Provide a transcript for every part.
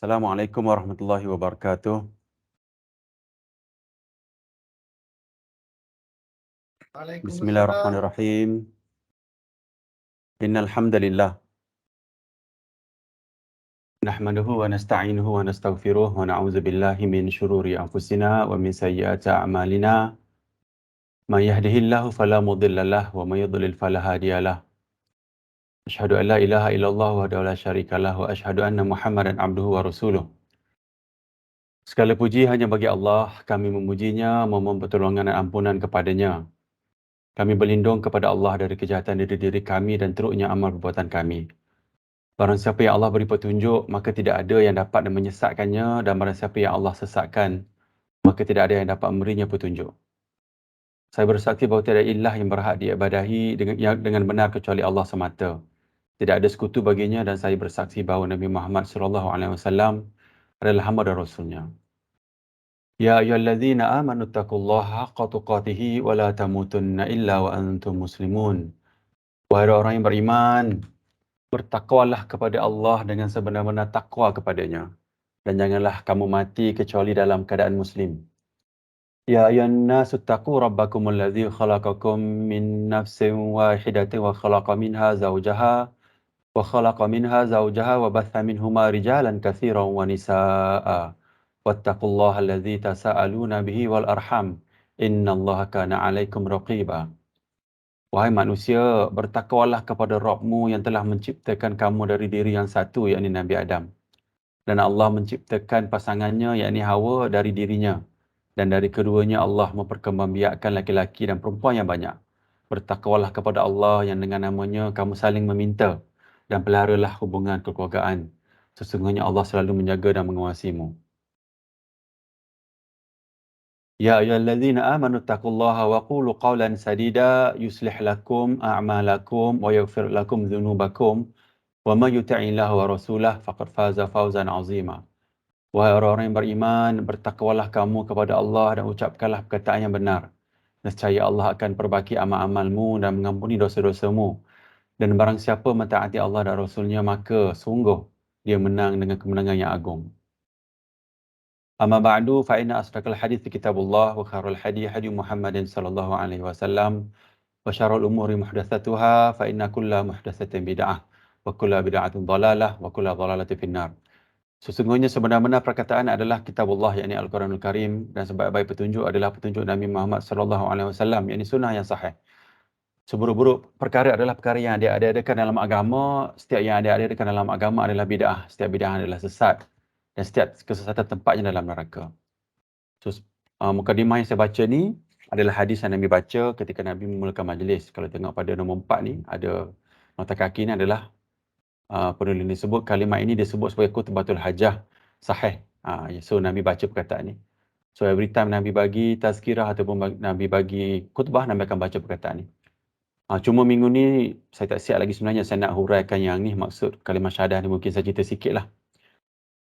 Assalamualaikum warahmatullahi wabarakatuh. Waalaikumsalam. Bismillahirrahmanirrahim. Innal hamdalillah nahmaduhu wa nasta'inuhu wa nastaghfiruh wa na'udzu billahi min syururi anfusina wa min sayyiati a'malina. May yahdihillahu fala mudhillalah wa may yudlil fala hadiyalah. Asyhadu an la ilaha illallah wahdahu la syarikalah wa asyhadu anna Muhammadan abduhu wa rasuluh. Segala puji hanya bagi Allah, kami memujinya, memohon pertolongan dan ampunan kepadanya. Kami berlindung kepada Allah dari kejahatan diri kami dan teruknya amal perbuatan kami. Barang siapa yang Allah beri petunjuk, maka tidak ada yang dapat menyesatkannya, dan barang siapa yang Allah sesatkan, maka tidak ada yang dapat memberinya petunjuk. Saya bersaksi bahawa tiada ilah yang berhak diibadahi dengan benar kecuali Allah semata. Tidak ada sekutu baginya, dan saya bersaksi bahawa Nabi Muhammad SAW adalah hamba dan Rasulnya. Ya ayyuhallazina amanu taqullaha haqqa tuqatihi wa la tamutunna illa wa antum muslimun. Wahai orang yang beriman, bertakwalah kepada Allah dengan sebenar-benar takwa kepadanya, dan janganlah kamu mati kecuali dalam keadaan muslim. Ya ayyuhan nasu taqu rabbakumul ladzi khalaqakum min nafsin wahidatin wa khalaqa minha zawjaha wa batha minhuma rijalan katsiran wa nisaa'a. Wattaqullaha alladzi tasaaluna bihi wal arham. Innallaha kana 'alaikum raqiba. Wahai manusia, bertakwalah kepada Rabbmu yang telah menciptakan kamu dari diri yang satu, yakni Nabi Adam. Dan Allah menciptakan pasangannya, yakni Hawa, dari dirinya. Dan dari keduanya Allah memperkembangbiakkan laki-laki dan perempuan yang banyak. Bertakwalah kepada Allah yang dengan namanya kamu saling meminta, dan peliharalah hubungan kekeluargaan. Sesungguhnya Allah selalu menjaga dan mengawasimu. Ya ayyuhallazina amanu taqullaha wa qulu qawlan sadida yuslih lakum a'malakum wa yaghfir lakum dhunubakum wa may yuti'illaha wa rasulahu faqad faza fawzan 'azima. Wahai orang-orang yang beriman, bertakwalah kamu kepada Allah dan ucapkanlah perkataan yang benar. Nescaya Allah akan perbaiki amal-amalmu dan mengampuni dosa-dosamu. Dan barang siapa mentaati Allah dan Rasulnya, maka sungguh dia menang dengan kemenangan yang agung. Amma ba'du, fa inna asdaqal hadits kitabullah wa khairul hadi hadi Muhammadin sallallahu alaihi wasallam wa syarrul umuri muhdatsatuha fa inna kulla muhdatsatin bid'ah wa kulla bid'atin dhalalah wa kulla dhalalatin finnar. Sesungguhnya sebenar-benar perkataan adalah kitabullah, yakni Al-Quranul Karim, dan sebaik-baik petunjuk adalah petunjuk Nabi Muhammad sallallahu alaihi wasallam, yakni sunnah yang sahih. Seburuk-buruk perkara adalah perkara yang ada-adakan dalam agama. Setiap yang ada-adakan dalam agama adalah bid'ah. Setiap bid'ah adalah sesat. Dan setiap kesesatan tempatnya dalam neraka. So, mukadimah yang saya baca ni adalah hadis yang Nabi baca ketika Nabi memulakan majlis. Kalau tengok pada nombor 4 ni, ada nota kaki ni adalah penulis ni sebut kalimah ini disebut sebagai khutbatul hajah sahih. So Nabi baca perkataan ni. So every time Nabi bagi tazkirah ataupun Nabi bagi khutbah, Nabi akan baca perkataan ni. Cuma minggu ni saya tak siap lagi sebenarnya, saya nak huraikan yang ni, maksud kalimah syahadah ni mungkin saya cerita sikit lah.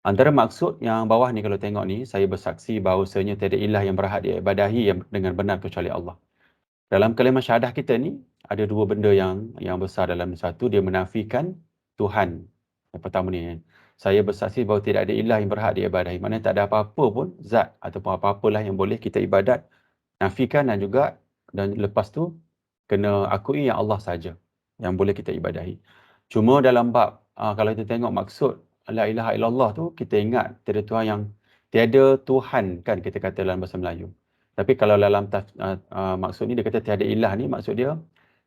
Antara maksud yang bawah ni, kalau tengok ni, saya bersaksi bahawasanya tiada ilah yang berhak diibadahi dengan benar kecuali Allah. Dalam kalimah syahadah kita ni, ada dua benda yang besar dalam satu. Dia menafikan Tuhan. Yang pertama ni, saya bersaksi bahawa tidak ada ilah yang berhak diibadahi. Maknanya tak ada apa-apa pun zat ataupun apa-apalah yang boleh kita ibadat. Nafikan dan juga, dan lepas tu kena akui yang Allah saja yang boleh kita ibadahi. Cuma dalam bab kalau kita tengok maksud la ilaha illallah tu, kita ingat tiada Tuhan yang tiada Tuhan, kan kita kata dalam bahasa Melayu. Tapi kalau dalam maksud ni dia kata tiada ilah ni, maksud dia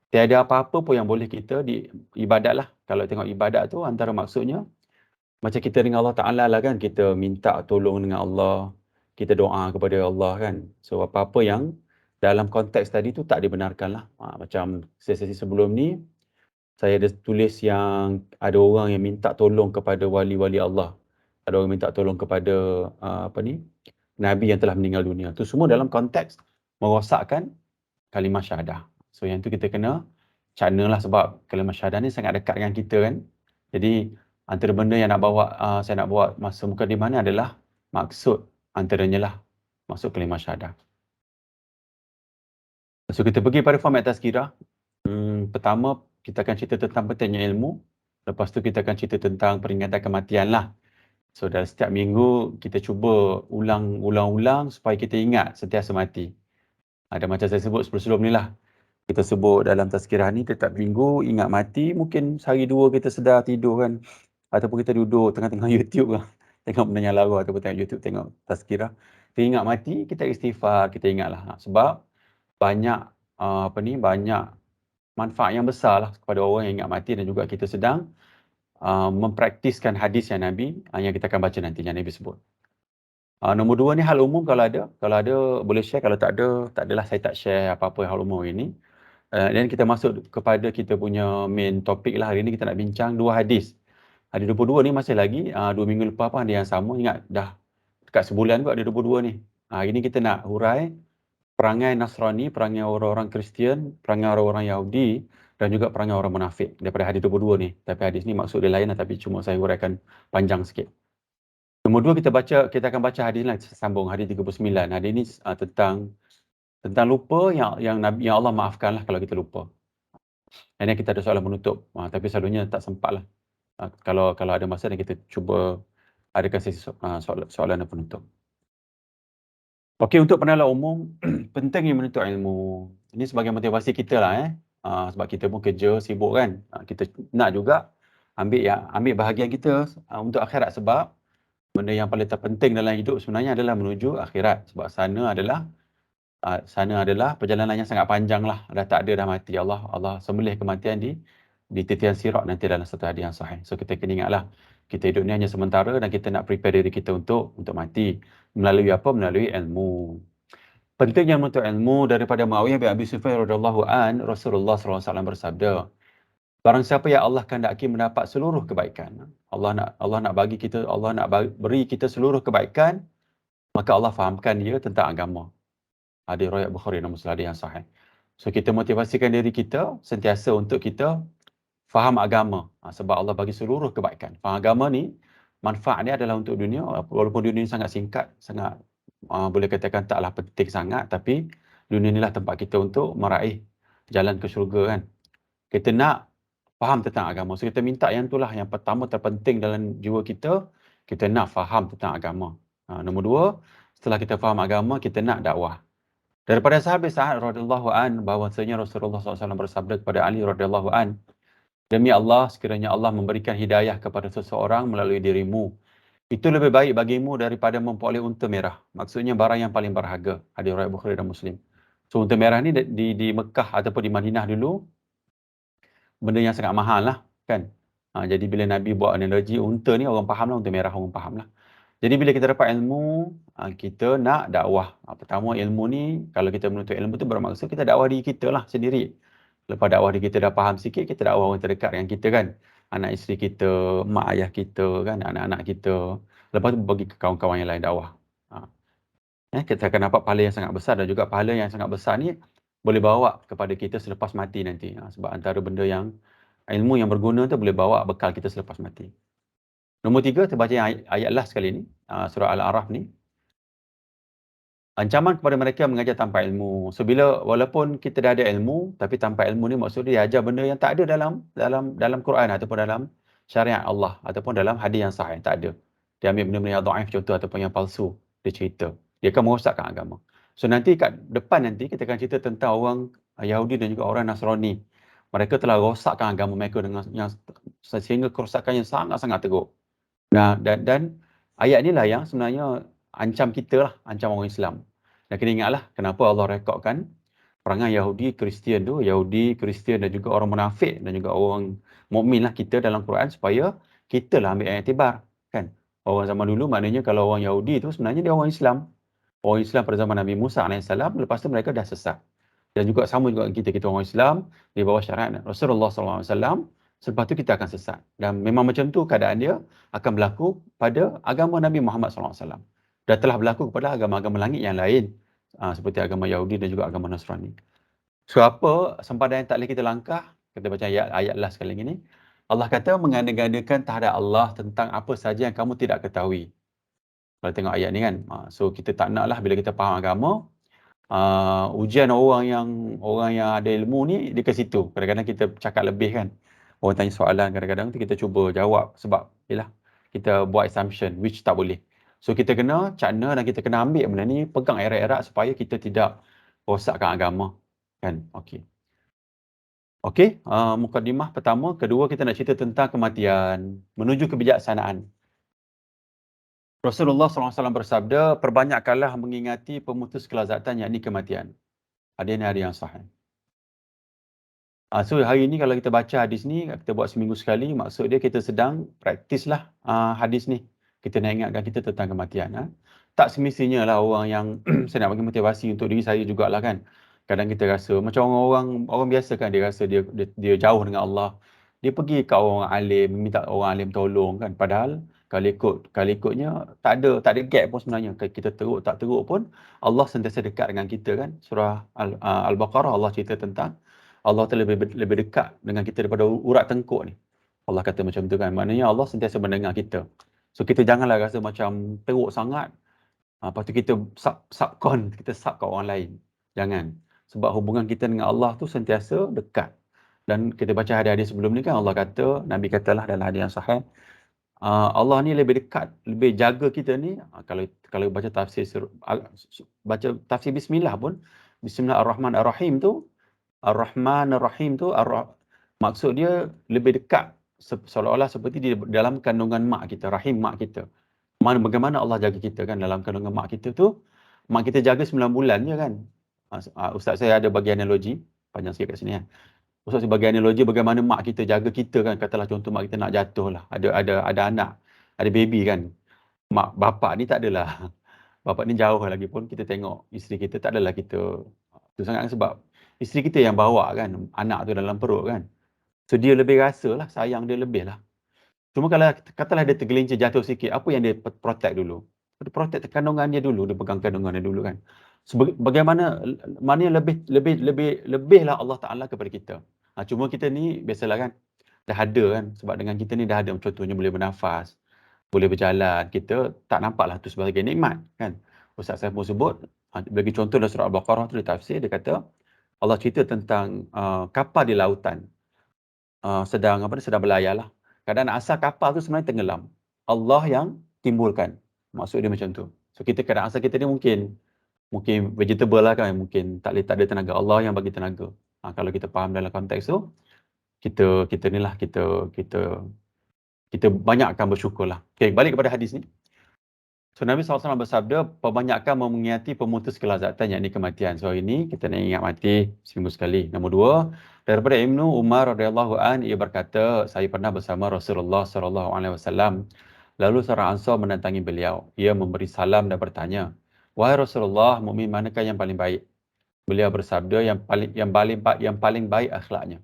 tiada apa-apa pun yang boleh kita ibadat lah. Kalau tengok ibadat tu antara maksudnya macam kita dengan Allah Ta'ala lah, kan. Kita minta tolong dengan Allah, kita doa kepada Allah, kan. So apa-apa yang dalam konteks tadi tu tak dibenarkan lah. Macam sesi sebelum ni, saya ada tulis yang ada orang yang minta tolong kepada wali-wali Allah. Ada orang minta tolong kepada Nabi yang telah meninggal dunia. Tu semua dalam konteks merosakkan kalimah syahadah. So yang tu kita kena cana lah, sebab kalimah syahadah ni sangat dekat dengan kita, kan. Jadi antara benda yang saya nak bawa masa mukadimah ni adalah maksud antaranya lah, maksud kalimah syahadah. So kita pergi pada format tazkirah. Pertama kita akan cerita tentang pentingnya ilmu. Lepas tu kita akan cerita tentang peringatan kematian lah. So dalam setiap minggu kita cuba ulang supaya kita ingat sentiasa mati. Ada macam saya sebut sebelum ni lah. Kita sebut dalam tazkirah ni setiap minggu ingat mati, mungkin sehari dua kita sedar tidur kan. Ataupun kita duduk tengah-tengah YouTube lah. Tengok benda yang lawa ataupun tengok YouTube, tengok tazkirah. Kita ingat mati, kita istighfar, kita ingatlah. Sebab banyak banyak manfaat yang besar lah kepada orang yang ingat mati dan juga kita sedang mempraktiskan hadis yang Nabi yang kita akan baca nanti yang Nabi sebut. Nombor dua ni hal umum kalau ada boleh share, kalau tak adalah saya tak share apa-apa hal umum ini. Dan kita masuk kepada kita punya main topik lah. Hari ni kita nak bincang dua hadis. Hadis 22 ni masih lagi 2 minggu lepas pun ada yang sama. Ingat dah dekat sebulan kot ada 22 ni. Hari ni kita nak hurai perangai Nasrani, perangai orang-orang Kristian, perangai orang-orang Yahudi dan juga perangai orang munafik daripada hadis 22 ni. Tapi hadis ni maksud dia lain lah, tapi cuma saya huraikan panjang sikit. Nombor dua kita akan baca hadis lain sambung hadis 39. Hadis ni tentang lupa yang Nabi, yang Allah maafkanlah kalau kita lupa. Dan kita ada soalan menutup. Tapi selalunya tak sempat lah. Kalau ada masa dan kita cuba adakan sesi soalan dan penutup. Okey, untuk penilaian umum, pentingnya menuntut ilmu. Ini sebagai motivasi kita lah. Sebab kita pun kerja, sibuk kan. Kita nak juga ambil bahagian kita untuk akhirat, sebab benda yang paling terpenting dalam hidup sebenarnya adalah menuju akhirat. Sebab sana adalah perjalanan yang sangat panjang lah. Dah tak ada, dah mati. Allah sembelih kematian di titian sirat nanti dalam satu hadis yang sahih. So kita kena ingatlah, kita hidup ni hanya sementara dan kita nak prepare diri kita untuk mati. Melalui apa? Melalui ilmu. Pentingnya menuntut ilmu. Daripada Muawiyah bin Abi Sufyan radhiyallahu an, Rasulullah SAW bersabda, barang siapa yang Allah kehendaki mendapat seluruh kebaikan, Allah nak bagi kita, Allah nak beri kita seluruh kebaikan, maka Allah fahamkan dia tentang agama. Ada riwayat Bukhari dan Muslim, hadis yang sahih. So kita motivasikan diri kita sentiasa untuk kita faham agama, sebab Allah bagi seluruh kebaikan. Faham agama ni, manfaat dia adalah untuk dunia, walaupun dunia ni sangat singkat, sangat boleh katakan taklah penting sangat, tapi dunia ni lah tempat kita untuk meraih jalan ke syurga kan. Kita nak faham tentang agama. So kita minta yang itulah yang pertama terpenting dalam jiwa kita nak faham tentang agama. Nombor dua, setelah kita faham agama, kita nak dakwah. Daripada sahabat Sa'ad radhiyallahu an, bahawasanya Rasulullah SAW bersabda kepada Ali radhiyallahu an, demi Allah, sekiranya Allah memberikan hidayah kepada seseorang melalui dirimu, itu lebih baik bagimu daripada memperoleh unta merah. Maksudnya barang yang paling berharga. Hadis riwayat Bukhari dan Muslim. So unta merah ni di Mekah ataupun di Madinah dulu, benda yang sangat mahal lah kan. Jadi bila Nabi buat analogi unta ni, orang faham lah, unta merah orang faham lah. Jadi bila kita dapat ilmu, kita nak dakwah. Pertama, ilmu ni, kalau kita menuntut ilmu tu bermaksud kita dakwah diri kita lah sendiri. Lepas dakwah diri kita dah faham sikit, kita dakwah orang terdekat dengan kita kan. Anak isteri kita, mak ayah kita kan, anak-anak kita. Lepas tu bagi ke kawan-kawan yang lain dakwah. Kita akan dapat pahala yang sangat besar, dan juga pahala yang sangat besar ni boleh bawa kepada kita selepas mati nanti. Sebab antara benda yang ilmu yang berguna tu boleh bawa bekal kita selepas mati. Nombor 3, kita baca ayat last sekali ni, surah Al-A'raf ni. Ancaman kepada mereka yang mengajar tanpa ilmu. So walaupun kita dah ada ilmu, tapi tanpa ilmu ni maksud dia ajar benda yang tak ada dalam Quran ataupun dalam syariat Allah ataupun dalam hadis yang sahih, tak ada. Dia ambil benda-benda yang dhaif contoh ataupun yang palsu, dia cerita. Dia akan merosakkan agama. So nanti kat depan nanti kita akan cerita tentang orang Yahudi dan juga orang Nasrani. Mereka telah rosakkan agama mereka dengan sehingga kerosakan yang sangat-sangat teruk. Dan ayat ni lah yang sebenarnya ancam kita lah, ancam orang Islam. Dan kena ingatlah kenapa Allah rekodkan perangai Yahudi, Kristian tu, Yahudi, Kristian dan juga orang munafik dan juga orang mukmin lah kita dalam Quran, supaya kita lah ambil iktibar kan. Orang zaman dulu maknanya kalau orang Yahudi tu sebenarnya dia orang Islam. Orang Islam pada zaman Nabi Musa AS, lepas tu mereka dah sesat. Dan juga sama juga kita orang Islam di bawah syariat Rasulullah SAW. Selepas tu kita akan sesat. Dan memang macam tu keadaan dia akan berlaku pada agama Nabi Muhammad SAW. Dan telah berlaku kepada agama-agama langit yang lain. Seperti agama Yahudi dan juga agama Nasrani. So apa sempadan yang tak boleh kita langkah? Kita baca ayat last sekali lagi ni. Allah kata mengada-gadakan terhadap Allah tentang apa saja yang kamu tidak ketahui. Kalau tengok ayat ni kan. So kita tak nak lah bila kita faham agama, ujian orang yang ada ilmu ni dia ke situ. Kadang-kadang kita cakap lebih kan. Orang tanya soalan, kadang-kadang tu kita cuba jawab sebab yalah, kita buat assumption which tak boleh. So kita kena cakna dan kita kena ambil benda ni, pegang erat-erat supaya kita tidak rosakkan agama. Kan? Okey. Okey, mukadimah pertama, kedua kita nak cerita tentang kematian menuju kebijaksanaan. Rasulullah SAW bersabda, perbanyakkanlah mengingati pemutus kelazatan, yakni kematian. Ini ada yang sahih. So hari ni kalau kita baca hadis ni, kita buat seminggu sekali, maksud dia kita sedang praktislah hadis ni. Kita nak ingatkan kita tentang kematian. Tak semestinya lah orang yang saya nak bagi motivasi untuk diri saya jugalah kan. Kadang kita rasa macam orang biasa kan, dia rasa dia jauh dengan Allah. Dia pergi ke orang alim, minta orang alim tolong kan. Padahal kalau ikutnya tak ada gap pun sebenarnya. Kita teruk tak teruk pun Allah sentiasa dekat dengan kita kan. Surah Al-Baqarah Allah cerita tentang Allah tu lebih dekat dengan kita daripada urat tengkuk ni. Allah kata macam tu kan. Maknanya Allah sentiasa mendengar kita. So kita janganlah rasa macam teruk sangat. Lepas tu kita kita sub kat orang lain. Jangan. Sebab hubungan kita dengan Allah tu sentiasa dekat. Dan kita baca hadis-hadis sebelum ni kan Allah kata, Nabi katalah dalam hadis yang sahih, Allah ni lebih dekat, lebih jaga kita ni. Kalau baca tafsir bismillah pun, Bismillahirrahmanirrahim tu, Ar-Rahman Ar-Rahim tu maksud dia lebih dekat seolah-olah seperti di dalam kandungan mak kita, rahim mak kita. Bagaimana Allah jaga kita kan dalam kandungan mak kita tu. Mak kita jaga 9 bulan je kan. Ustaz saya ada bagi analogi, panjang sikit kat sini kan. Ustaz saya bagi analogi bagaimana mak kita jaga kita kan. Katalah contoh mak kita nak jatuh lah. Ada anak, ada baby kan. Mak bapak ni tak adalah. Bapak ni jauh lagi pun kita tengok isteri kita tak adalah kita. Tu sangat kan sebab isteri kita yang bawa kan anak tu dalam perut kan. So dia lebih rasa lah, sayang dia lebih lah. Cuma kalau katalah dia tergelincir jatuh sikit, apa yang dia protect dulu? Dia protect kandungan dia dulu, dia pegang kandungan dia dulu kan. So, bagaimana mana lebih lah Allah Taala kepada kita. Cuma kita ni biasalah kan dah ada kan, sebab dengan kita ni dah ada contohnya boleh bernafas, boleh berjalan, kita tak nampaklah tu sebagai nikmat kan. Ustaz saya pun sebut bagi contoh dalam surah Al-Baqarah tu dia tafsir, dia kata Allah cerita tentang kapal di lautan sedang berlayar lah. Kadang asal kapal tu sebenarnya tenggelam. Allah yang timbulkan. Maksud dia macam tu. So kita kadang asal kita ni mungkin vegetable lah kan, mungkin tak ada tenaga. Allah yang bagi tenaga. Kalau kita faham dalam konteks tu, kita ni lah kita banyakkan bersyukur lah. Okay, balik kepada hadis ni. So Nabi SAW bersabda, perbanyakkan mengingati pemutus kelazatan, yakni kematian. So ini kita nak ingat mati seminggu sekali. Nombor 2, daripada Ibnu Umar radhiyallahu an, ia berkata, saya pernah bersama Rasulullah SAW. Lalu seorang Ansar mendatangi beliau. Ia memberi salam dan bertanya, wahai Rasulullah, mukmin manakah yang paling baik? Beliau bersabda, yang paling baik akhlaknya.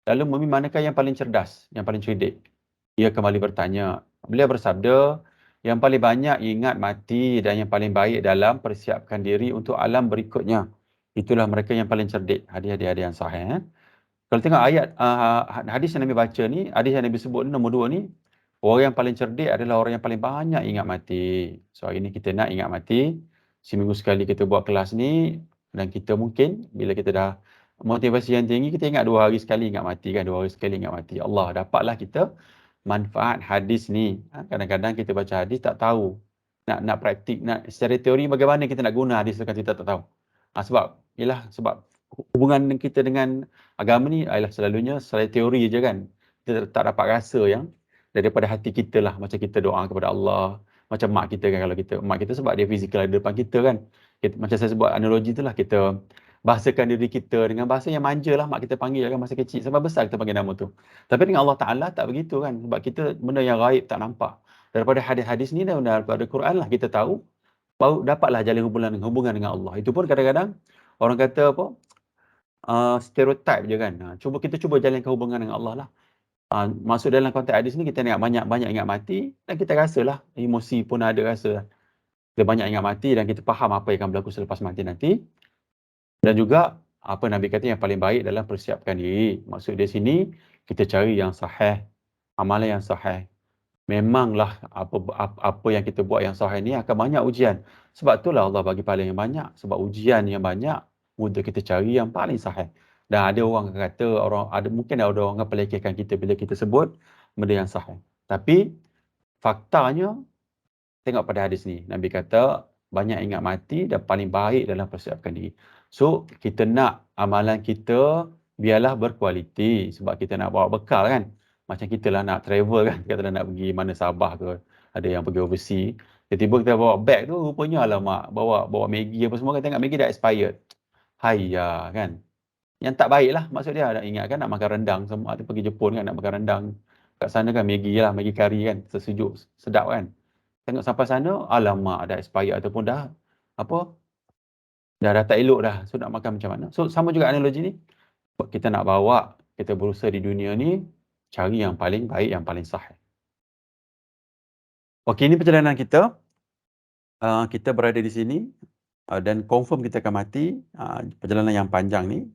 Lalu mukmin manakah yang paling cerdas, yang paling cerdik? Ia kembali bertanya. Beliau bersabda, yang paling banyak ingat mati dan yang paling baik dalam persiapkan diri untuk alam berikutnya. Itulah mereka yang paling cerdik. Hadis-hadis yang sahih. Kalau tengok ayat hadis yang Nabi baca ni, hadis yang Nabi sebut ni, nombor 2 ni, orang yang paling cerdik adalah orang yang paling banyak ingat mati. So hari ni kita nak ingat mati. Seminggu sekali kita buat kelas ni, dan kita mungkin bila kita dah motivasi yang tinggi, kita ingat 2 hari sekali ingat mati kan, 2 hari sekali ingat mati. Allah, dapatlah kita manfaat hadis ni. Kadang-kadang kita baca hadis tak tahu. Nak praktik, nak secara teori bagaimana kita nak guna hadis tu kan kita tak tahu. Sebab hubungan kita dengan agama ni ialah selalunya selain teori je kan. Kita tak dapat rasa yang daripada hati kita lah. Macam kita doa kepada Allah. Macam mak kita kan, kalau mak kita sebab dia fizikal ada depan kita kan. Macam saya sebut analogi tu lah, kita bahasakan diri kita dengan bahasa yang manja lah mak kita panggil kan masa kecil. Sampai besar kita panggil nama tu. Tapi dengan Allah Ta'ala tak begitu kan. Sebab kita benda yang gaib tak nampak. Daripada hadis-hadis ni dan daripada Quran lah kita tahu, baru dapatlah jalin hubungan dengan Allah. Itu pun kadang-kadang orang kata apa, stereotype je kan. Kita cuba jalinkan hubungan dengan Allah lah. Masuk dalam konteks hadis ni kita nak banyak ingat mati dan kita rasalah emosi pun ada rasa. Kita banyak ingat mati dan kita faham apa yang akan berlaku selepas mati nanti. Dan juga apa Nabi kata yang paling baik dalam persiapkan diri. Maksud dia sini kita cari yang sahih, amalan yang sahih. Memanglah apa yang kita buat yang sahih ni akan banyak ujian. Sebab itulah Allah bagi pahala yang banyak. Sebab ujian yang banyak untuk kita cari yang paling sahih. Dan ada orang kata, mungkin ada orang yang pelekehkan kita bila kita sebut benda yang sahih. Tapi faktanya, tengok pada hadis ni. Nabi kata, banyak ingat mati dan paling baik dalam persiapkan diri. So, kita nak amalan kita biarlah berkualiti sebab kita nak bawa bekal kan. Macam kita lah nak travel kan. Kita nak pergi mana Sabah ke. Ada yang pergi overseas. Tiba-tiba kita bawa bag tu, rupanya alamak, bawa Maggi apa semua. Kita tengok Maggi dah expired. Hayya kan. Yang tak baik lah. Maksud dia nak ingat kan nak makan rendang. Semua tu pergi Jepun kan nak makan rendang. Kat sana kan Maggi lah, Maggi kari kan. Sesejuk, sedap kan. Tengok sampai sana, alamak dah expired ataupun dah apa? Dah tak elok dah. So nak makan macam mana? So sama juga analogi ni. Kita nak bawa, kita berusaha di dunia ni, cari yang paling baik, yang paling sah. Okey, ini perjalanan kita. Kita berada di sini dan confirm kita akan mati. Perjalanan yang panjang ni.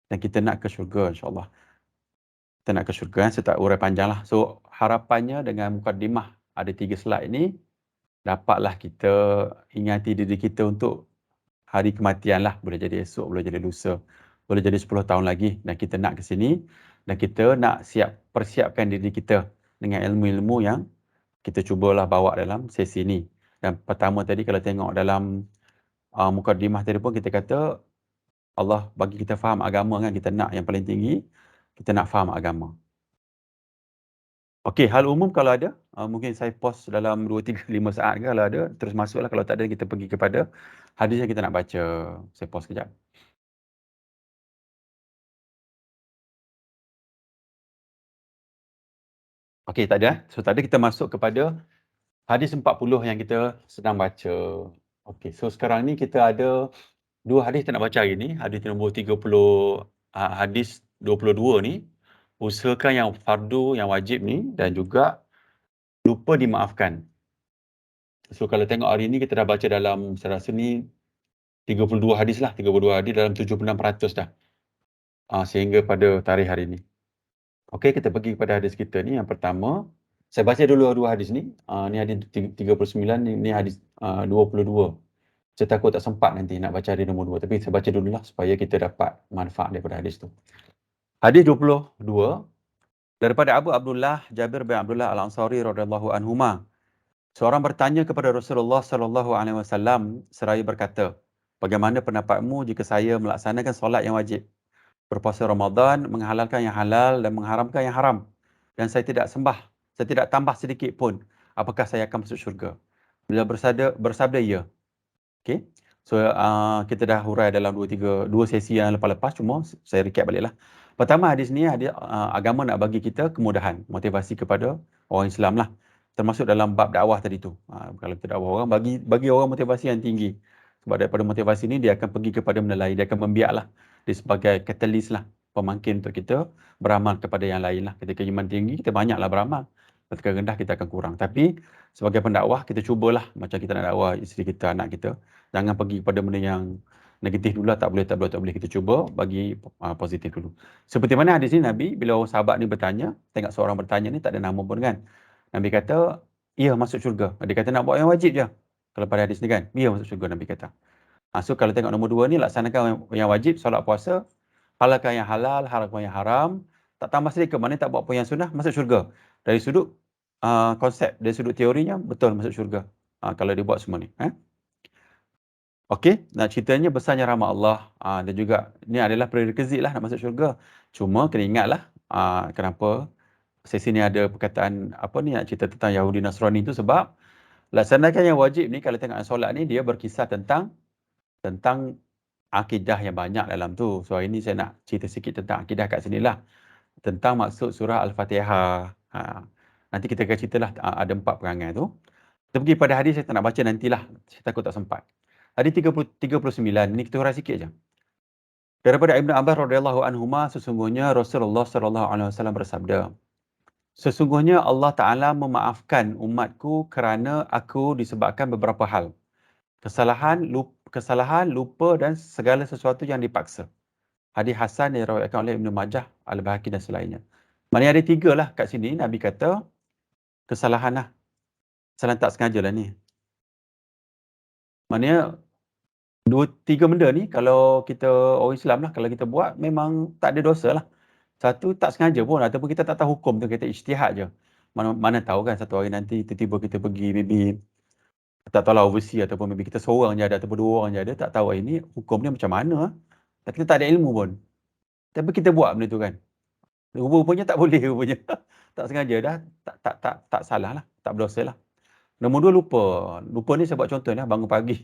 Dan kita nak ke syurga insyaAllah. Kita nak ke syurga, saya tak urai panjang lah. So harapannya dengan mukadimah ada 3 slide ni, dapatlah kita ingati diri kita untuk hari kematian lah. Boleh jadi esok, boleh jadi lusa, boleh jadi 10 tahun lagi. Dan kita nak ke sini dan kita nak persiapkan diri kita dengan ilmu-ilmu yang kita cubalah bawa dalam sesi ni. Dan pertama tadi kalau tengok dalam mukadimah tadi pun kita kata Allah bagi kita faham agama kan. Kita nak yang paling tinggi, kita nak faham agama. Okey, hal umum kalau ada, mungkin saya pause dalam 2, 3, 5 saat ke kalau ada, terus masuklah. Kalau tak ada, kita pergi kepada hadis yang kita nak baca. Saya pause kejap. Okey, tak ada. So, tadi kita masuk kepada hadis 40 yang kita sedang baca. Okey, so sekarang ni kita ada 2 hadis kita nak baca hari ni. Hadis nombor 30, hadis 22 ni. Usahakan yang fardu, yang wajib ni dan juga lupa dimaafkan. So kalau tengok hari ni kita dah baca dalam, saya rasa ni 32 hadis lah, 32 hadis dalam 76% dah. Sehingga pada tarikh hari ni. Okey, kita pergi kepada hadis kita ni. Yang pertama, saya baca dulu 2 hadis ni. Ni hadis 39, ni hadis 22. Saya takut tak sempat nanti nak baca hadis nombor 2. Tapi saya baca dululah supaya kita dapat manfaat daripada hadis tu. Hadis 22 daripada Abu Abdullah Jabir bin Abdullah Al-Ansari radhiyallahu anhuma. Seorang bertanya kepada Rasulullah sallallahu alaihi wasallam seraya berkata, "Bagaimana pendapatmu jika saya melaksanakan solat yang wajib, berpuasa Ramadan, menghalalkan yang halal dan mengharamkan yang haram, dan saya tidak tambah sedikit pun, apakah saya akan masuk syurga?" Beliau bersabda ya. Okey. So kita dah hurai dalam 2 sesi yang lepas-lepas, cuma saya recap baliklah. Pertama, hadis ni agama nak bagi kita kemudahan, motivasi kepada orang Islam lah. Termasuk dalam bab dakwah tadi tu. Kalau kita dakwah orang, bagi orang motivasi yang tinggi. Sebab daripada motivasi ni dia akan pergi kepada benda lain, dia akan membiaklah. Dia sebagai catalyst lah, pemangkin untuk kita beramal kepada yang lain lah. Ketika iman tinggi, kita banyaklah beramal. Ketika rendah, kita akan kurang. Tapi sebagai pendakwah, kita cubalah macam kita nak dakwah isteri kita, anak kita. Jangan pergi kepada benda yang negatif dulu lah. Tak boleh. Kita cuba bagi positif dulu. Seperti mana hadis ni Nabi, bila orang sahabat ni bertanya, tengok seorang bertanya ni, tak ada nama pun kan. Nabi kata, ia masuk syurga. Dia kata nak buat yang wajib je. Kalau pada hadis ni kan, ia masuk syurga Nabi kata. So kalau tengok nombor 2 ni, laksanakan yang wajib, solat puasa, halalkan yang halal, haramkan yang haram, tak tambah sedikit, maknanya tak buat pun yang sunnah, masuk syurga. Dari sudut konsep, dari sudut teorinya, betul masuk syurga. Kalau dia buat semua ni. Okey, nak ceritanya besarnya rahmat Allah dan juga ni adalah prerequisite lah nak masuk syurga. Cuma kena ingatlah kenapa sesi ni ada perkataan apa ni, nak cerita tentang Yahudi Nasrani tu sebab laksanakan yang wajib ni, kalau tengok solat ni, dia berkisah tentang akidah yang banyak dalam tu. So hari ni saya nak cerita sikit tentang akidah kat sini lah. Tentang maksud surah Al-Fatihah. Nanti kita akan ceritalah ada 4 perangai tu. Kita pergi pada hadis, saya tak nak baca nantilah. Saya takut tak sempat. Hadis 39, ni kita urai sikit je. Daripada Ibn Abbas radhiyallahu anhuma, sesungguhnya Rasulullah sallallahu alaihi wasallam bersabda, "Sesungguhnya Allah Ta'ala memaafkan umatku kerana aku disebabkan beberapa hal. Kesalahan, lupa dan segala sesuatu yang dipaksa." Hadis Hasan yang diriwayatkan oleh Ibn Majah, Al-Bahaqi dan selainnya. Maknanya ada 3 lah kat sini. Nabi kata kesalahan lah. Kesalahan tak sengaja lah ni. Maknanya 3 benda ni kalau kita orang Islam lah, kalau kita buat memang tak ada dosa lah. Satu, tak sengaja pun ataupun kita tak tahu hukum tu, kita ijtihad je. mana tahu kan satu hari nanti tiba-tiba kita pergi maybe tak tahulah overseas ataupun maybe kita seorang je ada ataupun 2 orang je ada, tak tahu ini hukum ni macam mana. Tak, kita tak ada ilmu pun. Tapi kita buat benda tu kan. Rupa-rupanya tak boleh rupanya. Tak sengaja dah, tak salah lah, tak berdosa lah. Nombor 2 lupa. Lupa ni saya buat contoh ni, bangun pagi.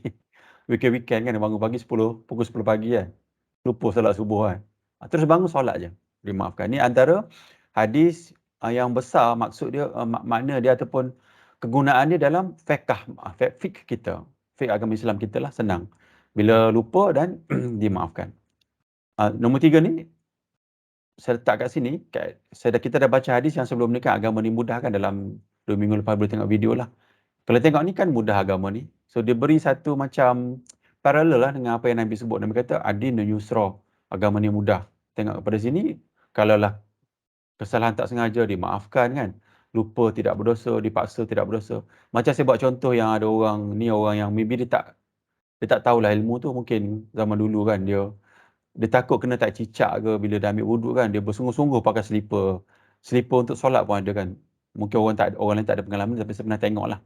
Weekend kan, bangun pagi pukul 10 pagi kan. Lupa solat subuh kan. Terus bangun solat je. Dimaafkan. Ni antara hadis yang besar maksud dia, makna dia ataupun kegunaan dia dalam fiqh kita. Fiqh agama Islam kita lah, senang. Bila lupa dan dimaafkan. Nombor 3 ni, saya letak kat sini, kita dah baca hadis yang sebelum ni kan, agama ni mudah kan, dalam 2 minggu lepas boleh tengok video lah. Kalau tengok ni kan mudah agama ni. So dia beri satu macam parallel lah dengan apa yang Nabi sebut. Nabi kata adin yusra, agama ni mudah. Tengok pada sini, kalaulah kesalahan tak sengaja dimaafkan kan. Lupa tidak berdosa, dipaksa tidak berdosa. Macam saya buat contoh yang ada orang ni, orang yang maybe dia tak tahulah ilmu tu, mungkin zaman dulu kan dia takut kena tak cicak ke bila dia ambil wuduk kan, dia bersungguh-sungguh pakai slipper untuk solat pun ada kan. Mungkin orang lain tak ada pengalaman, tapi saya pernah tengok lah.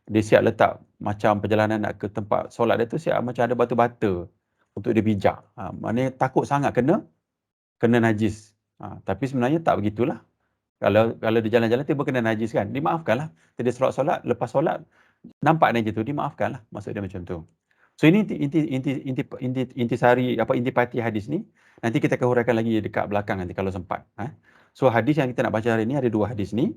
Dia siap letak macam perjalanan nak ke tempat solat dia tu, siap macam ada batu-bata untuk dia pijak. Maknanya takut sangat kena najis. Tapi sebenarnya tak begitulah. Kalau dia jalan-jalan tiba kena najis kan, dimaafkanlah. Dia solat, lepas solat nampak najis tu, dimaafkanlah. Maksud dia macam tu. So ini intisari intipati hadis ni. Nanti kita akan huraikan lagi dekat belakang nanti kalau sempat. So hadis yang kita nak baca hari ni ada 2 hadis ni.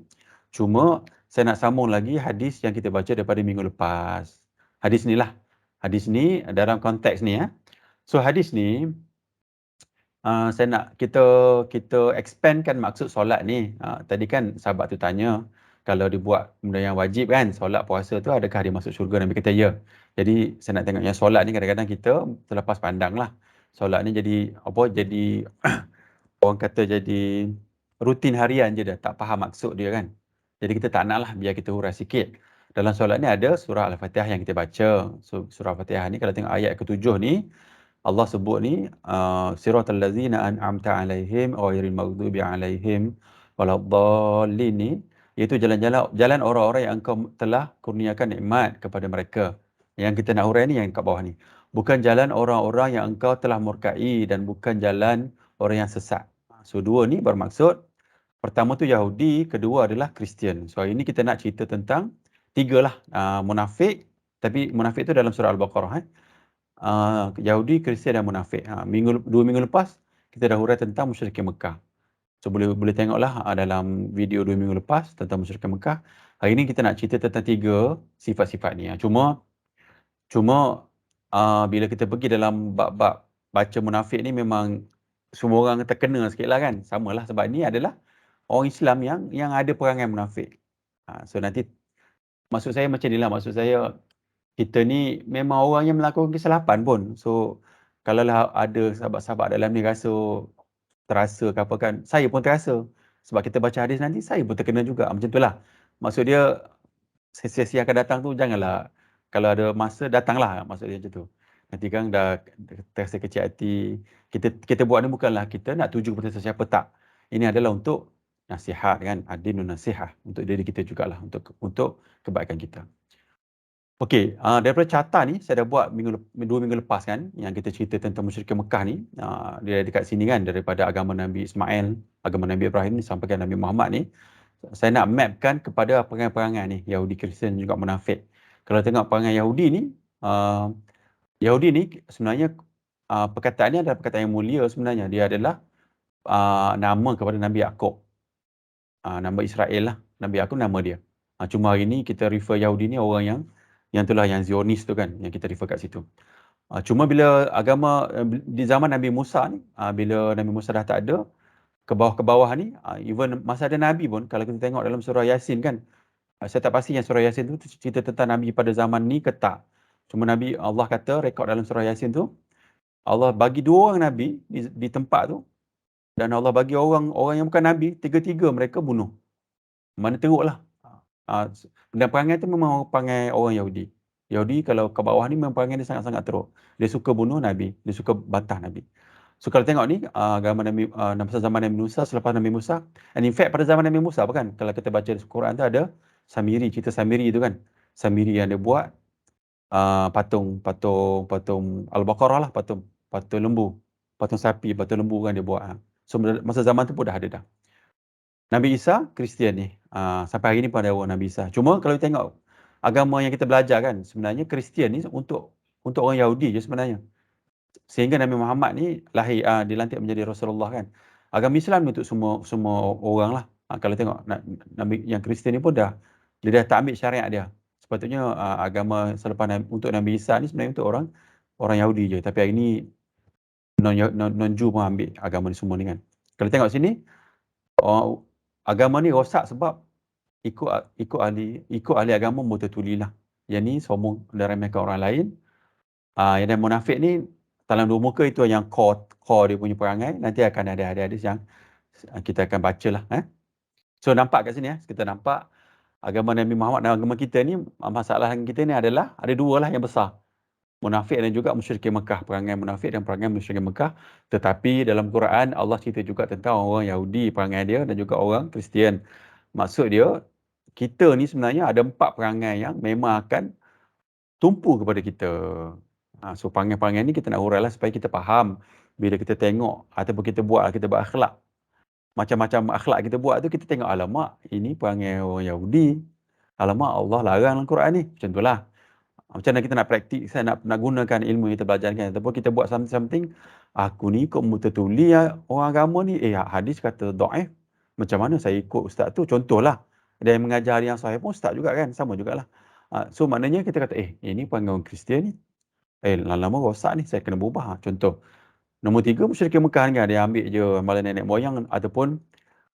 Cuma saya nak sambung lagi hadis yang kita baca daripada minggu lepas. Hadis ni lah. Hadis ni dalam konteks ni. So hadis ni saya nak kita expandkan maksud solat ni. Tadi kan sahabat tu tanya, kalau dibuat benda yang wajib kan, solat puasa tu adakah dia masuk syurga? Nabi kata ya. Jadi saya nak tengok yang solat ni kadang-kadang kita terlepas pandang lah. Solat ni jadi orang kata jadi rutin harian je dah, tak faham maksud dia kan. Jadi kita tak nak lah, biar kita hurai sikit. Dalam solat ni ada surah Al-Fatihah yang kita baca. So, surah Al-Fatihah ni kalau tengok ayat ke-7 ni, Allah sebut ni siratal ladzina an'amta alaihim ghairil maghdubi alaihim waladdallin ni, iaitu jalan orang-orang yang engkau telah kurniakan nikmat kepada mereka. Yang kita nak hurai ni yang kat bawah ni. Bukan jalan orang-orang yang engkau telah murkai dan bukan jalan orang yang sesat. So 2 ni bermaksud pertama tu Yahudi, kedua adalah Kristian. So hari ni kita nak cerita tentang 3 lah munafik, tapi munafik tu dalam surah Al-Baqarah Yahudi, Kristian dan munafik. 2 minggu lepas kita dah hurai tentang musyrikin Mekah. So boleh tengoklah dalam video 2 minggu lepas tentang musyrikin Mekah. Hari ni kita nak cerita tentang 3 sifat-sifat ni. Cuma bila kita pergi dalam bab-bab baca munafik ni, memang semua orang terkena sikit lah kan. Samalah sebab ni adalah orang Islam yang ada perangai munafik. So nanti maksud saya macam ni lah. Maksud saya kita ni memang orang yang melakukan kesilapan pun. So kalaulah ada sahabat-sahabat dalam ni rasa terasa ke apa kan, saya pun terasa. Sebab kita baca hadis nanti, saya pun terkena juga. Macam tu lah. Maksud dia sesi yang akan datang tu janganlah, kalau ada masa datanglah, maksud dia macam tu. Nanti kan dah terasa kecil hati. Kita buat ni bukanlah kita nak tuju kepada sesiapa, tak. Ini adalah untuk nasihat kan, adinun nasihat untuk diri kita jugalah, untuk kebaikan kita. Okey, daripada carta ni saya dah buat 2 minggu lepas kan, yang kita cerita tentang musyrikin Mekah ni. Dia dekat sini kan, daripada agama Nabi Ismail, agama Nabi Ibrahim ni sampai ke Nabi Muhammad ni. Saya nak mapkan kepada perangai-perangai ni, Yahudi, Kristian juga munafik. Kalau tengok perangai Yahudi ni, Yahudi ni sebenarnya perkataan ni adalah perkataan yang mulia sebenarnya. Dia adalah nama kepada Nabi Yaakob. Nama Israel lah, Nabi Yaakob nama dia. Cuma hari ni kita refer Yahudi ni orang yang itulah yang Zionis tu kan, yang kita refer kat situ. Cuma bila agama di zaman Nabi Musa ni, bila Nabi Musa dah tak ada, ke bawah ni, even masa ada Nabi pun, kalau kita tengok dalam surah Yasin kan, saya tak pasti yang surah Yasin tu cerita tentang Nabi pada zaman ni ke tak. Cuma Nabi, Allah kata rekod dalam surah Yasin tu, Allah bagi 2 orang Nabi di tempat tu, dan Allah bagi orang yang bukan Nabi, 3 mereka bunuh. Mana teruk lah. Dan perangai tu memang perangai orang Yahudi. Yahudi kalau ke bawah ni memang perangai dia sangat-sangat teruk. Dia suka bunuh Nabi, dia suka bantah Nabi. So kalau tengok ni agama masa zaman Nabi Musa, selepas Nabi Musa, and in fact pada zaman Nabi Musa bukan, kalau kita baca di Quran tu ada Samiri, cerita Samiri tu kan. Samiri yang dia buat patung Al-Baqarah lah, patung lembu, patung sapi, patung lembu kan dia buat. So masa zaman tu pun dah ada dah. Nabi Isa Kristian ni. Sampai hari ni pun ada orang Nabi Isa. Cuma kalau kita tengok agama yang kita belajar kan, sebenarnya Kristian ni untuk orang Yahudi je sebenarnya. Sehingga Nabi Muhammad ni lahir dilantik menjadi Rasulullah kan. Agama Islam ni untuk semua orang lah. Kalau tengok Nabi yang Kristian ni pun dia dah tak ambil syariat dia. Sepatutnya agama selepas untuk Nabi Isa ni sebenarnya untuk orang Yahudi je. Tapi hari ni non-Jew pun ambil agama ni semua ni kan. Kalau tengok sini agama ni rosak sebab ikut ahli agama bertertulilah. Yang ni sombong dan remehkan orang lain. Yang munafik ni dalam dua muka itu yang core dia punya perangai. Nanti akan ada hadis yang kita akan bacalah. So nampak kat sini kita nampak agama Nabi Muhammad dan agama kita ni, masalah kita ni adalah ada dua lah yang besar. Munafik dan juga musyrikin Mekah. Perangai munafik dan perangai musyrikin Mekah. Tetapi dalam Quran Allah cerita juga tentang orang Yahudi perangai dia dan juga orang Kristian. Maksud dia kita ni sebenarnya ada 4 perangai yang memang akan tumpu kepada kita. So perangai-perangai ni kita nak urailah supaya kita faham. Bila kita tengok ataupun kita buat, kita berakhlak, macam-macam akhlak kita buat tu, kita tengok alamak ini perangai orang Yahudi. Alamak Allah larang dalam Quran ni. Macam tu lah. Macam mana kita nak praktik, saya nak gunakan ilmu yang kita belajar kan. Ataupun kita buat something, aku ni ikut mutatuli orang agama ni. Hadis kata dhaif. Macam mana saya ikut ustaz tu? Contohlah. Dia yang mengajar yang sahih pun ustaz juga kan. Sama jugalah. So maknanya kita kata, ini perangai orang Kristian ni. Lama-lama rosak ni, saya kena berubah. Contoh. Nombor 3, musyrikin Mekah ni kan. Dia ambil je amalan nenek moyang ataupun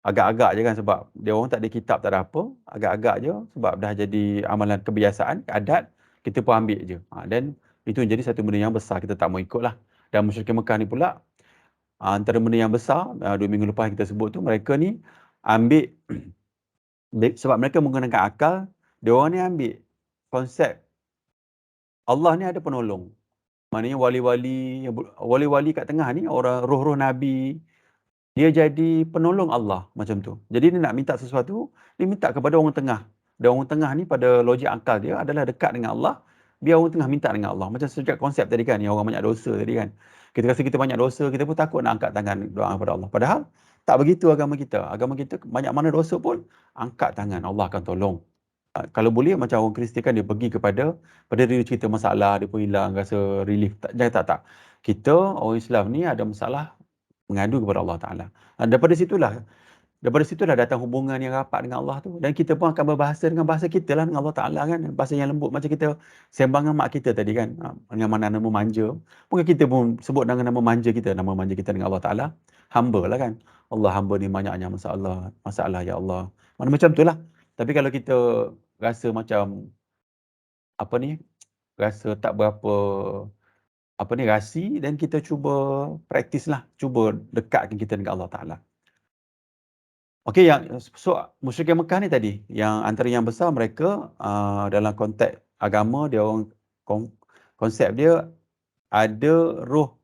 agak-agak je kan, sebab dia orang tak ada kitab, tak ada apa. Agak-agak je sebab dah jadi amalan kebiasaan, adat. Kita pun ambil je. Dan itu jadi satu benda yang besar, kita tak mau ikut lah. Dan musyrikin Mekah ni pula, antara benda yang besar, 2 minggu lepas kita sebut tu, mereka ni ambil, sebab mereka menggunakan akal, dia orang ni ambil konsep Allah ni ada penolong. Maknanya wali-wali kat tengah ni, orang roh-roh Nabi, dia jadi penolong Allah macam tu. Jadi dia nak minta sesuatu, dia minta kepada orang tengah. Dan orang tengah ni pada logik akal dia adalah dekat dengan Allah, biar orang tengah minta dengan Allah. Macam sejak konsep tadi kan, yang orang banyak dosa tadi kan. Kita rasa kita banyak dosa, kita pun takut nak angkat tangan doa kepada Allah. Padahal tak begitu agama kita. Agama kita banyak mana dosa pun, angkat tangan, Allah akan tolong. Kalau boleh macam orang Kristian kan, dia pergi pada dia cerita masalah, dia pun hilang, rasa relief. Tak. Kita orang Islam ni ada masalah, mengadu kepada Allah Ta'ala. Daripada situlah datang hubungan yang rapat dengan Allah tu. Dan kita pun akan berbahasa dengan bahasa kita lah dengan Allah Ta'ala kan. Bahasa yang lembut macam kita sembang dengan mak kita tadi kan. Dengan mana nama manja. Mungkin kita pun sebut dengan nama manja kita. Nama manja kita dengan Allah Ta'ala. Hamba lah kan. Allah, hamba ni banyaknya masalah ya Allah. Mana macam tu lah. Tapi kalau kita rasa macam rasa tak berapa rasi, dan kita cuba praktis lah, cuba dekatkan kita dengan Allah Ta'ala. Okey, musyrikin Mekah ni tadi, yang antara yang besar mereka dalam konteks agama, dia orang konsep dia ada roh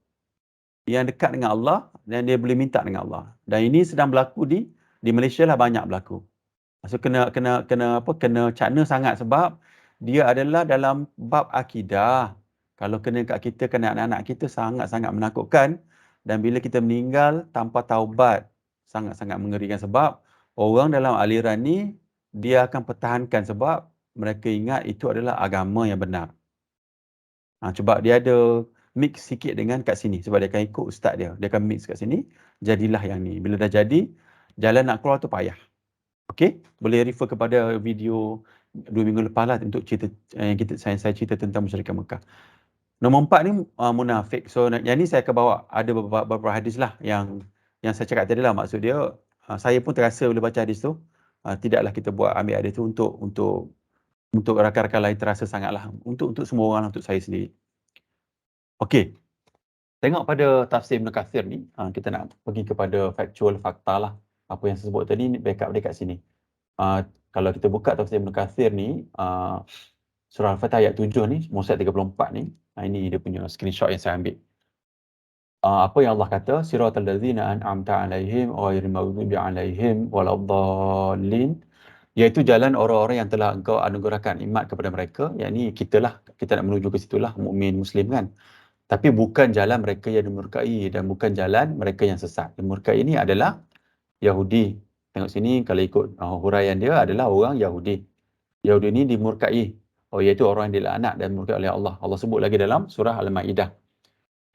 yang dekat dengan Allah dan dia boleh minta dengan Allah. Dan ini sedang berlaku di Malaysia lah, banyak berlaku. So kena cakna sangat sebab dia adalah dalam bab akidah. Kalau kena kat kita, kena anak-anak kita, sangat-sangat menakutkan. Dan bila kita meninggal tanpa taubat, sangat-sangat mengerikan sebab orang dalam aliran ni dia akan pertahankan sebab mereka ingat itu adalah agama yang benar. Cuba dia ada mix sikit dengan kat sini sebab dia akan ikut ustaz dia. Dia akan mix kat sini, jadilah yang ni. Bila dah jadi, jalan nak keluar tu payah. Okey, boleh refer kepada video 2 minggu lepas lah untuk cerita yang saya cerita tentang musyrikin Mekah. Nombor 4 ni munafik. So yang ni saya akan bawa ada beberapa hadis lah yang saya cakap tadi lah. Maksud dia saya pun terasa bila baca hadis tu, tidaklah kita buat ambil hadis tu untuk rakan-rakan lain terasa sangatlah, untuk semua orang, untuk saya sendiri. Okey. Tengok pada tafsir Ibn Kathir ni, kita nak pergi kepada factual, fakta lah. Apa yang saya sebut tadi, backup dia kat sini. Kalau kita buka tafsir Ibn Kathir ni, surah Al-Fatih ayat 7 ni, muka 34 ni, ini dia punya screenshot yang saya ambil. Apa yang Allah kata, siratal ladzina an'amta 'alaihim ghairil maghdubi 'alaihim waladdallin, iaitu jalan orang-orang yang telah engkau anugerahkan nikmat kepada mereka, yakni kita nak menuju ke situlah mukmin muslim kan. Tapi bukan jalan mereka yang dimurkai dan bukan jalan mereka yang sesat. Dimurkai ini adalah Yahudi. Tengok sini kalau ikut huraian dia adalah orang Yahudi. Yahudi ini dimurkai. Iaitu orang yang dilaknat dan dimurkai oleh Allah. Allah sebut lagi dalam surah Al-Maidah.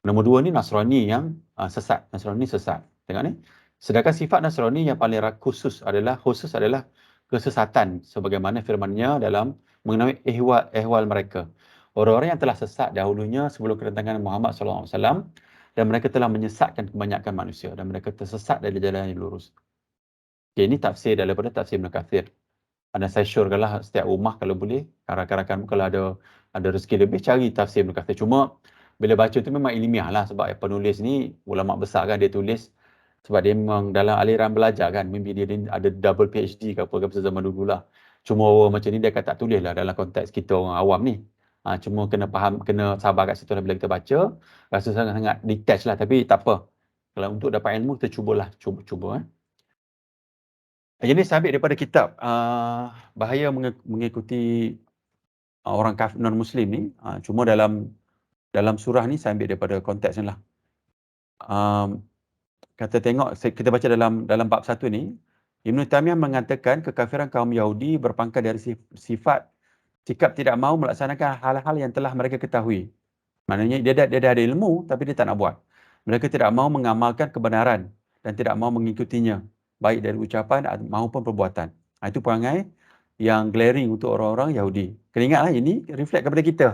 Nombor 2 ni Nasrani yang sesat. Nasrani sesat. Tengok ni. Sedangkan sifat Nasrani yang paling khusus adalah kesesatan sebagaimana firman-Nya dalam mengenai ehwal mereka. Orang-orang yang telah sesat dahulunya sebelum kedatangan Muhammad SAW dan mereka telah menyesatkan kebanyakan manusia dan mereka tersesat dari jalan yang lurus. Okay, ini tafsir daripada tafsir Ibn Kathir. Dan saya syorkanlah setiap rumah kalau boleh, rakan-rakan kalau ada rezeki lebih, cari tafsir Ibn Kathir. Cuma bila baca tu memang ilmiah lah sebab penulis ni ulama besar kan, dia tulis sebab dia memang dalam aliran belajar kan, maybe dia ada double PhD ke apa ke zaman dulu lah. Cuma orang macam ni dia akan tak tulis lah dalam konteks kita orang awam ni. Cuma kena faham, kena sabar kat situ lah bila kita baca, rasa sangat-sangat detach lah, tapi tak apa. Kalau untuk dapat ilmu kita cubalah, cuba. Jadi saya ambil daripada kitab bahaya mengikuti orang kafir non-Muslim ni. Cuma dalam surah ni saya ambil daripada konteks ni lah. Kata tengok, kita baca dalam bab 1 ni, Ibn Taymiyah mengatakan kekafiran kaum Yahudi berpangkal dari sifat sikap tidak mahu melaksanakan hal-hal yang telah mereka ketahui. Maknanya dia dah ada ilmu tapi dia tak nak buat. Mereka tidak mahu mengamalkan kebenaran dan tidak mahu mengikutinya, baik dari ucapan maupun perbuatan. Itu perangai yang glaring untuk orang-orang Yahudi. Kena ingatlah, ini reflect kepada kita.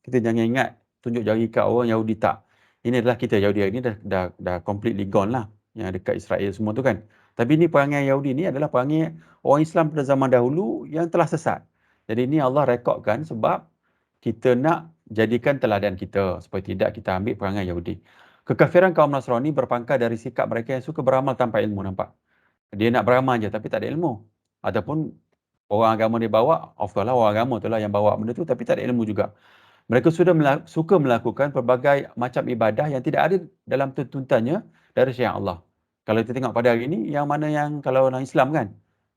Kita jangan ingat tunjuk jari kat orang Yahudi tak. Ini adalah kita Yahudi ini dah completely gone lah. Yang dekat Israel semua tu kan. Tapi ini perangai Yahudi ni adalah perangai orang Islam pada zaman dahulu yang telah sesat. Jadi ini Allah rekodkan sebab kita nak jadikan teladan kita supaya tidak kita ambil perangai Yahudi. Kekafiran kaum Nasrani berpangkal dari sikap mereka yang suka beramal tanpa ilmu, nampak? Dia nak beramal je tapi tak ada ilmu. Ataupun orang agama dia bawa, of course lah orang agama tu lah yang bawa benda tu tapi tak ada ilmu juga. Mereka suka melakukan pelbagai macam ibadah yang tidak ada dalam tuntutannya dari syariat Allah. Kalau kita tengok pada hari ini, yang mana yang kalau orang Islam kan,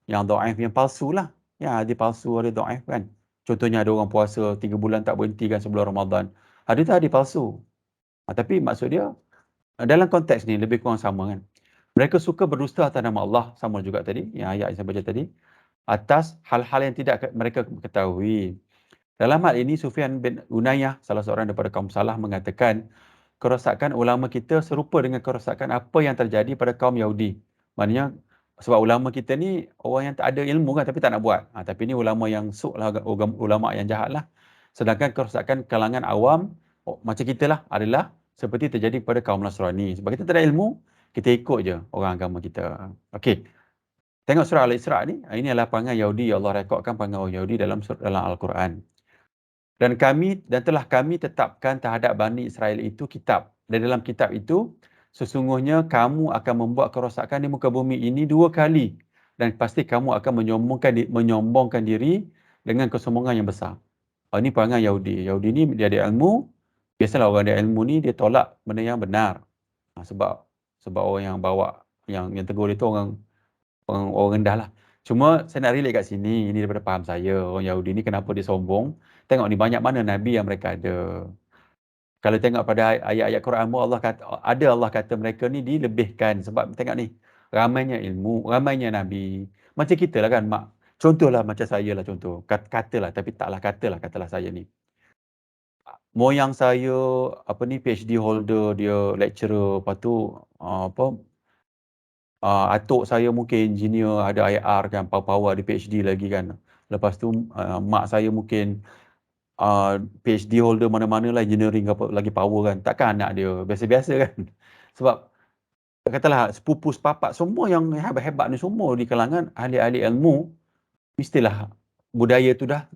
yang dhaif, yang palsu lah. Ya, ada palsu, ada dhaif kan. Contohnya ada orang puasa 3 bulan tak berhenti kan sebelum Ramadan. Ada tu ada palsu. Tapi maksud dia, dalam konteks ni lebih kurang sama kan. Mereka suka berdusta atas nama Allah, sama juga tadi, yang ayat yang saya baca tadi, atas hal-hal yang tidak mereka ketahui. Dalam hal ini, Sufyan bin Unayyah, salah seorang daripada kaum Salah, mengatakan kerosakan ulama kita serupa dengan kerosakan apa yang terjadi pada kaum Yahudi. Maknanya, sebab ulama kita ni orang yang tak ada ilmu kan tapi tak nak buat. Tapi ni ulama yang suk lah, ulama yang jahat lah. Sedangkan kerosakan kalangan awam, macam kita lah, adalah seperti terjadi pada kaum Nasrani. Sebab kita tak ada ilmu, kita ikut je orang agama kita. Okey. Tengok surah Al-Isra' ni, ini adalah perangai Yahudi. Allah rekodkan perangai orang Yahudi dalam Al-Quran. Dan telah kami tetapkan terhadap Bani Israel itu kitab. Dan dalam kitab itu, sesungguhnya kamu akan membuat kerosakan di muka bumi ini 2 kali. Dan pasti kamu akan menyombongkan diri dengan kesombongan yang besar. Ini perangai Yahudi. Yahudi ni dia ada ilmu. Biasalah orang ada ilmu ni dia tolak benda yang benar. Sebab orang yang bawa, yang tegur dia tu orang rendah lah. Cuma saya nak relate kat sini, ini daripada faham saya, orang Yahudi ni kenapa dia sombong. Tengok ni banyak mana Nabi yang mereka ada. Kalau tengok pada ayat-ayat Quran pun Allah kata mereka ni dilebihkan. Sebab tengok ni, ramainya ilmu, ramainya Nabi. Macam kita lah kan, mak. Contohlah macam saya lah contoh. Katalah, tapi taklah katalah saya ni. Moyang saya, PhD holder, dia lecturer, lepas tu, atuk saya mungkin engineer, ada IR kan, power ada PhD lagi kan. Lepas tu mak saya mungkin PhD holder mana-mana lah, engineering apa lagi power kan. Takkan anak dia biasa-biasa kan. Sebab katalah sepupu sepapak semua yang hebat-hebat ni semua di kalangan ahli-ahli ilmu, mestilah budaya tu dah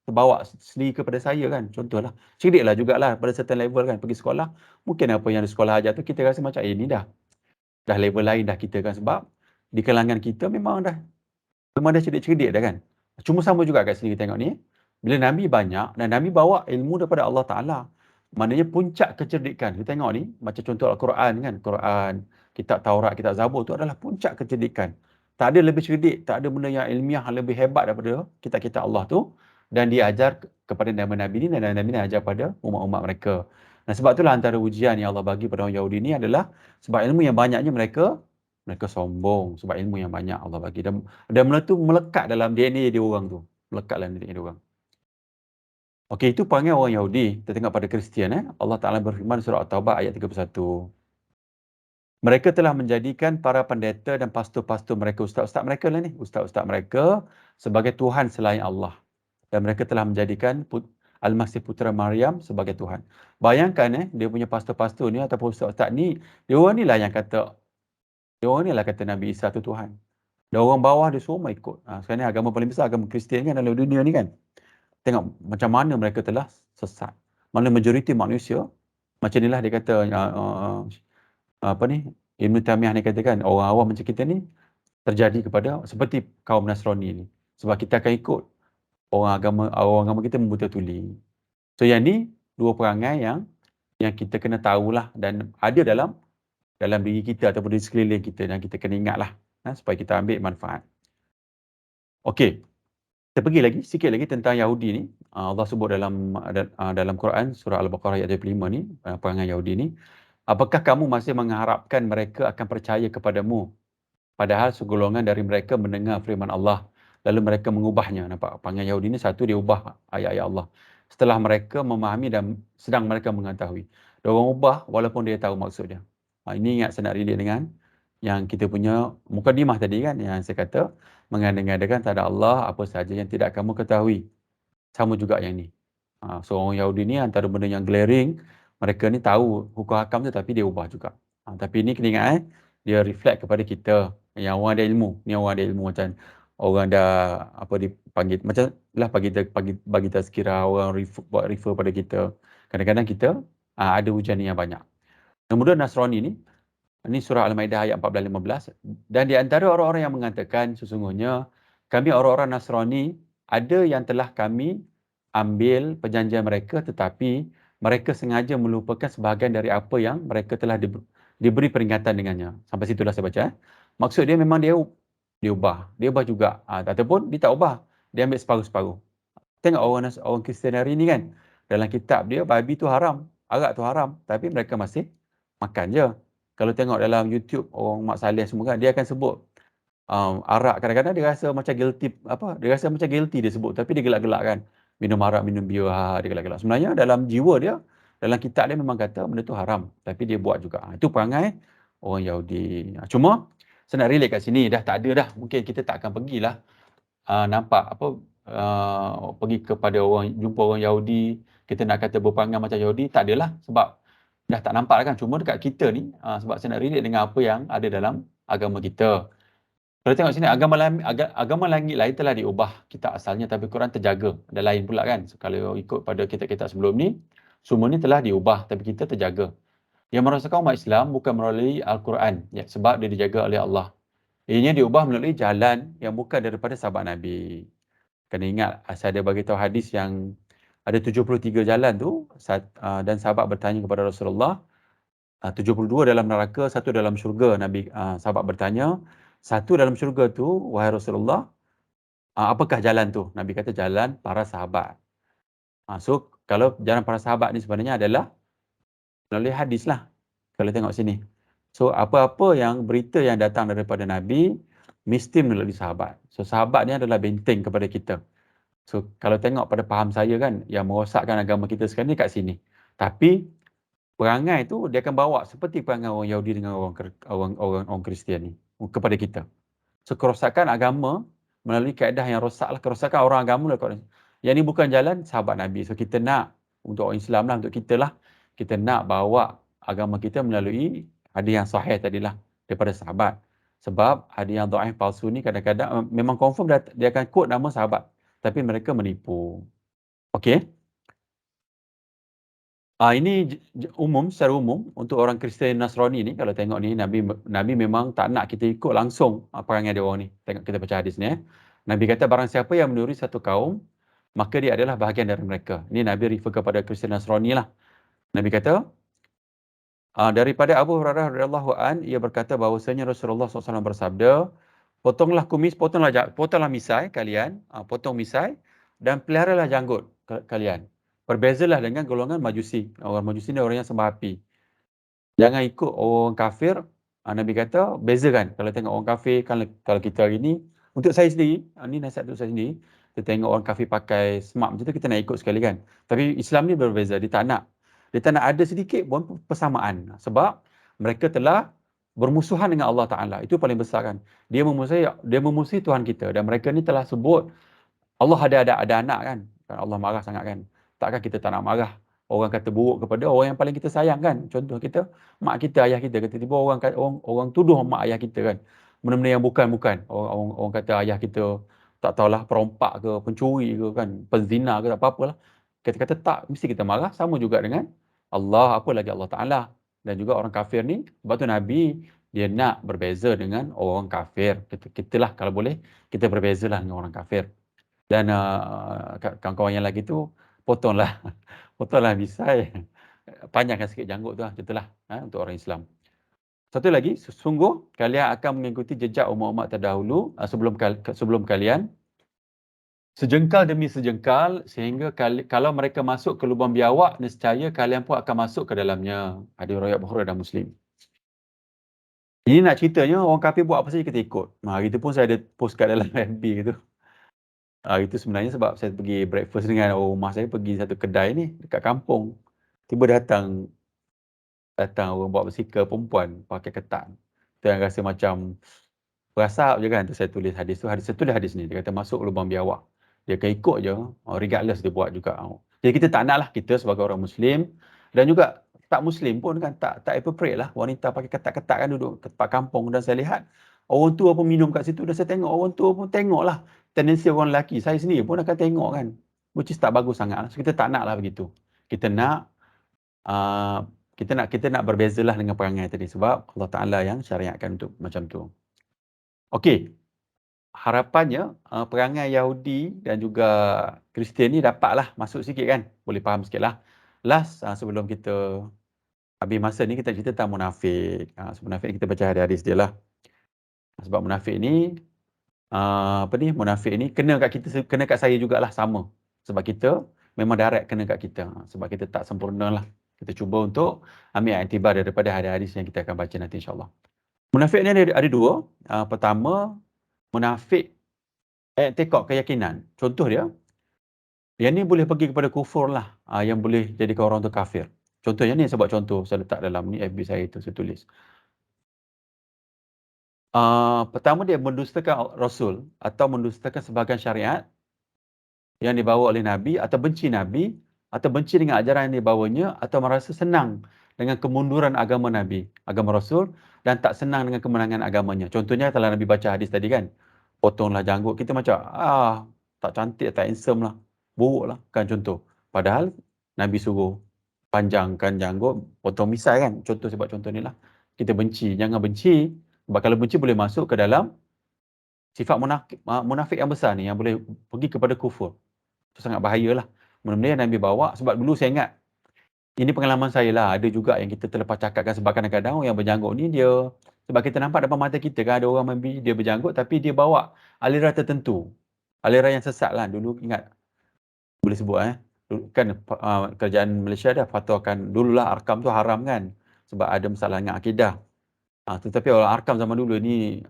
terbawa sendiri kepada saya kan. Contohlah, cerdiklah jugalah pada certain level kan, pergi sekolah, mungkin apa yang di sekolah ajar tu kita rasa macam ni dah level lain dah kita kan, sebab di kalangan kita memang dah cerdik-cerdik dah kan. Cuma sama juga kat sini tengok ni, bila Nabi banyak dan Nabi bawa ilmu daripada Allah Ta'ala. Maknanya puncak kecerdikan. Kita tengok ni, macam contoh Al-Quran kan. Quran, kitab Taurat, kitab Zabur tu adalah puncak kecerdikan. Tak ada lebih cerdik, tak ada benda yang ilmiah lebih hebat daripada kitab-kitab Allah tu. Dan dia ajar kepada Nabi-Nabi ni, dan Nabi ni ajar pada umat-umat mereka. Nah, sebab itulah antara ujian yang Allah bagi pada orang Yahudi ni adalah sebab ilmu yang banyaknya mereka sombong. Sebab ilmu yang banyak Allah bagi. Dan benda tu melekat dalam DNA dia orang tu. Melekat dalam DNA dia orang. Okey, itu panggil orang Yahudi. Kita tengok pada Kristian. Allah Ta'ala berfirman surah At-Taubah ayat 31. Mereka telah menjadikan para pendeta dan pastor-pastor mereka, ustaz-ustaz mereka lah ni, ustaz-ustaz mereka sebagai Tuhan selain Allah. Dan mereka telah menjadikan Al-Masih Putera Maryam sebagai Tuhan. Bayangkan dia punya pastor-pastor ni ataupun ustaz-ustaz ni, dia orang ni lah yang kata, Nabi Isa tu Tuhan. Dan orang bawah dia semua ikut. Sekarang ni agama paling besar, agama Kristian kan dalam dunia ni kan. Tengok macam mana mereka telah sesat. Mana majoriti manusia, macam inilah dia kata, apa ni, Ibn Taymiyah ni katakan, orang awam macam kita ni, terjadi kepada seperti kaum Nasrani ni. Sebab kita akan ikut orang agama kita membuta tuli. So yang ni, dua perangai yang kita kena tahulah dan ada dalam diri kita ataupun di sekeliling kita, dan kita kena ingatlah supaya kita ambil manfaat. Okey. Kita pergi lagi, sikit lagi tentang Yahudi ni. Allah sebut dalam Quran, surah Al-Baqarah ayat 25 ni, perangai Yahudi ni. Apakah kamu masih mengharapkan mereka akan percaya kepadamu? Padahal segolongan dari mereka mendengar firman Allah, lalu mereka mengubahnya. Nampak? Perangai Yahudi ni, satu, dia ubah ayat-ayat Allah. Setelah mereka memahami dan sedang mereka mengetahui. Dia orang ubah walaupun dia tahu maksudnya. Ini ingat senak relate dengan yang kita punya mukadimah tadi kan, yang saya kata, mengandang-andangkan tak ada Allah, apa sahaja yang tidak kamu ketahui. Sama juga yang ni. So orang Yahudi ni antara benda yang glaring, mereka ni tahu hukum hakam tu tapi dia ubah juga. Tapi ni kena ingat dia reflect kepada kita yang orang ada ilmu. Ni orang ada ilmu macam orang dah apa dipanggil, macam lah bagi tazkirah, orang buat refer pada kita. Kadang-kadang kita ada hujan yang banyak. Kemudian Nasrani ni, ini surah Al-Maidah ayat 14-15. Dan di antara orang-orang yang mengatakan sesungguhnya kami orang-orang Nasrani, ada yang telah kami ambil perjanjian mereka tetapi mereka sengaja melupakan sebahagian dari apa yang mereka telah diberi peringatan dengannya. Sampai situlah saya baca. Maksud dia memang dia ubah. Dia ubah juga. Ataupun dia tak ubah. Dia ambil separuh-separuh. Tengok orang Kristian hari ni kan. Dalam kitab dia, babi tu haram. Arak tu haram. Tapi mereka masih makan je. Kalau tengok dalam YouTube, orang Mak Saleh semua kan, dia akan sebut arak. Kadang-kadang dia rasa macam guilty. Dia rasa macam guilty dia sebut. Tapi dia gelak-gelak kan. Minum arak, minum bir, dia gelak-gelak. Sebenarnya dalam jiwa dia, dalam kitab dia memang kata benda tu haram. Tapi dia buat juga. Itu perangai orang Yahudi. Cuma, saya nak relate kat sini, dah tak ada dah. Mungkin kita tak akan pergilah nampak pergi kepada jumpa orang Yahudi, kita nak kata berperangai macam Yahudi, tak adalah. Sebab dah tak nampak kan. Cuma dekat kita ni, sebab saya nak relate dengan apa yang ada dalam agama kita. Kalau tengok sini, agama langit lain telah diubah kitab asalnya, tapi Quran terjaga. Ada lain pula kan. So, kalau ikut pada kitab-kitab sebelum ni, semua ni telah diubah, tapi kita terjaga. Yang merosakkan umat Islam bukan melalui Al-Quran, sebab dia dijaga oleh Allah. Ianya diubah melalui jalan yang bukan daripada sahabat Nabi. Kena ingat, saya ada bagi tahu hadis yang ada 73 jalan tu, dan sahabat bertanya kepada Rasulullah, 72 dalam neraka, 1 dalam syurga. Nabi sahabat bertanya, 1 dalam syurga tu, wahai Rasulullah, apakah jalan tu? Nabi kata jalan para sahabat. So kalau jalan para sahabat ni sebenarnya adalah melalui hadis lah. Kalau tengok sini. So apa-apa yang berita yang datang daripada Nabi, mesti melalui sahabat. So sahabat ni adalah benteng kepada kita. So kalau tengok pada faham saya kan, yang merosakkan agama kita sekarang ni kat sini. Tapi perangai tu dia akan bawa seperti perangai orang Yahudi dengan orang Kristian ni kepada kita. So kerosakan agama melalui kaedah yang rosak lah. Kerosakan orang agama lah. Yang ni bukan jalan sahabat Nabi. So kita nak, untuk orang Islam lah, untuk kita lah, kita nak bawa agama kita melalui hadis yang sahih tadilah daripada sahabat. Sebab hadis yang dhaif palsu ni kadang-kadang memang confirm dia akan quote nama sahabat, tapi mereka menipu. Okey. Ini secara umum untuk orang Kristian Nasrani ni, kalau tengok ni, Nabi memang tak nak kita ikut langsung perangai dia orang ni. Tengok kita baca hadis ni. Nabi kata barang siapa yang menurut satu kaum, maka dia adalah bahagian dari mereka. Ini Nabi refer kepada Kristian Nasrani lah. Nabi kata, daripada Abu Hurairah radhiyallahu an, ia berkata bahawasanya Rasulullah SAW bersabda, potonglah misai kalian, potong misai dan peliharalah janggut kalian. Berbezalah dengan golongan Majusi. Orang Majusi ni orang yang sembah api. Jangan ikut orang kafir. Nabi kata, bezakan. Kalau tengok orang kafir, kalau kita hari ni, untuk saya sendiri, ni nasihat untuk saya sendiri, kita tengok orang kafir pakai smart macam tu, kita nak ikut sekali kan. Tapi Islam ni berbeza, dia tak nak ada sedikit pun persamaan. Sebab mereka telah bermusuhan dengan Allah Ta'ala. Itu paling besar kan. Dia memusuhi Tuhan kita. Dan mereka ni telah sebut, Allah ada anak kan. Allah marah sangat kan. Takkan kita tak nak marah. Orang kata buruk kepada orang yang paling kita sayang kan. Contoh kita, mak kita, ayah kita. Tiba-tiba orang tuduh mak ayah kita kan. Benda-benda yang bukan-bukan. Orang kata ayah kita tak tahulah perompak ke, pencuri ke kan, penzina ke, tak apa-apalah. Kita kata tak, mesti kita marah. Sama juga dengan Allah, apa lagi Allah Ta'ala. Dan juga orang kafir ni, sebab tu Nabi, dia nak berbeza dengan orang kafir. Kita lah kalau boleh, kita berbezalah dengan orang kafir. Dan kawan-kawan yang lagi tu, potonglah misai, panjangkan sikit janggut tu lah, contohlah untuk orang Islam. Satu lagi, sungguh kalian akan mengikuti jejak umat-umat terdahulu sebelum kalian, sejengkal demi sejengkal, sehingga kalau mereka masuk ke lubang biawak, nescaya kalian pun akan masuk ke dalamnya. Hadis riwayat Bukhari dan Muslim. Ini nak ceritanya, orang kafir buat apa saja kita ikut. Hari tu pun saya ada post kat dalam FB tu. Itu sebenarnya sebab saya pergi breakfast dengan orang rumah saya, pergi satu kedai ni dekat kampung. Tiba datang orang bawa basikal perempuan pakai ketan. Tu yang rasa macam berasap je kan. Tu saya tulis hadis tu. Hadis tu dah hadis ni. Dia kata masuk lubang biawak. Dia akan ikut je. Regardless dia buat juga. Jadi kita tak nak lah, kita sebagai orang Muslim dan juga tak Muslim pun kan, tak appropriate lah wanita pakai ketat-ketat kan duduk tempat kampung. Dan saya lihat orang tua pun minum kat situ. Dan saya tengok orang tua pun tengok lah tendensi orang lelaki. Saya sendiri pun akan tengok kan. Which is tak bagus sangat lah. So kita tak nak lah begitu. Kita nak berbezalah dengan perangai tadi. Sebab Allah Ta'ala yang syariatkan untuk macam tu. Okey. Harapannya perangai Yahudi dan juga Kristian ni dapatlah masuk sikit kan. Boleh faham sikit lah. Last sebelum kita habis masa ni, kita cerita tentang munafik. Munafik ni kita baca hadis dia lah. Sebab munafik ni munafik ni kena kat saya jugalah sama. Sebab kita memang direct kena kat kita. Sebab kita tak sempurna lah. Kita cuba untuk ambil iktibar daripada hadis yang kita akan baca nanti insyaAllah. Munafik ni ada dua. Pertama, munafik i'tiqad, keyakinan. Contoh dia, yang ni boleh pergi kepada kufur lah. Yang boleh jadikan orang tu kafir. Contohnya ni saya buat contoh. Saya letak dalam ni FB saya tu, saya tulis. Pertama dia mendustakan Rasul atau mendustakan sebahagian syariat yang dibawa oleh Nabi, atau benci Nabi, atau benci dengan ajaran yang dibawanya, atau merasa senang dengan kemunduran agama Nabi, agama Rasul, dan tak senang dengan kemenangan agamanya. Contohnya kalau Nabi baca hadis tadi kan, potonglah janggut, kita macam tak cantik, tak handsome lah, buruk lah kan contoh. Padahal Nabi suruh panjangkan janggut, potong misai kan, contoh sebab contoh ni lah. Kita benci, jangan benci. Sebab kalau benci boleh masuk ke dalam sifat munafik yang besar ni, yang boleh pergi kepada kufur. Itu sangat bahayalah. Benda-benda yang Nabi bawa, sebab dulu saya ingat, ini pengalaman saya lah, ada juga yang kita terlepas cakapkan, sebab kadang-kadang yang berjanggut ni dia, sebab kita nampak depan mata kita kan, ada orang maybe dia berjanggut tapi dia bawa aliran tertentu. Aliran yang sesat lah. Dulu ingat, boleh sebut kan kerajaan Malaysia dah fatwakan, dululah arkam tu haram kan, sebab ada masalah dengan akidah. Tetapi orang arkam zaman dulu ni,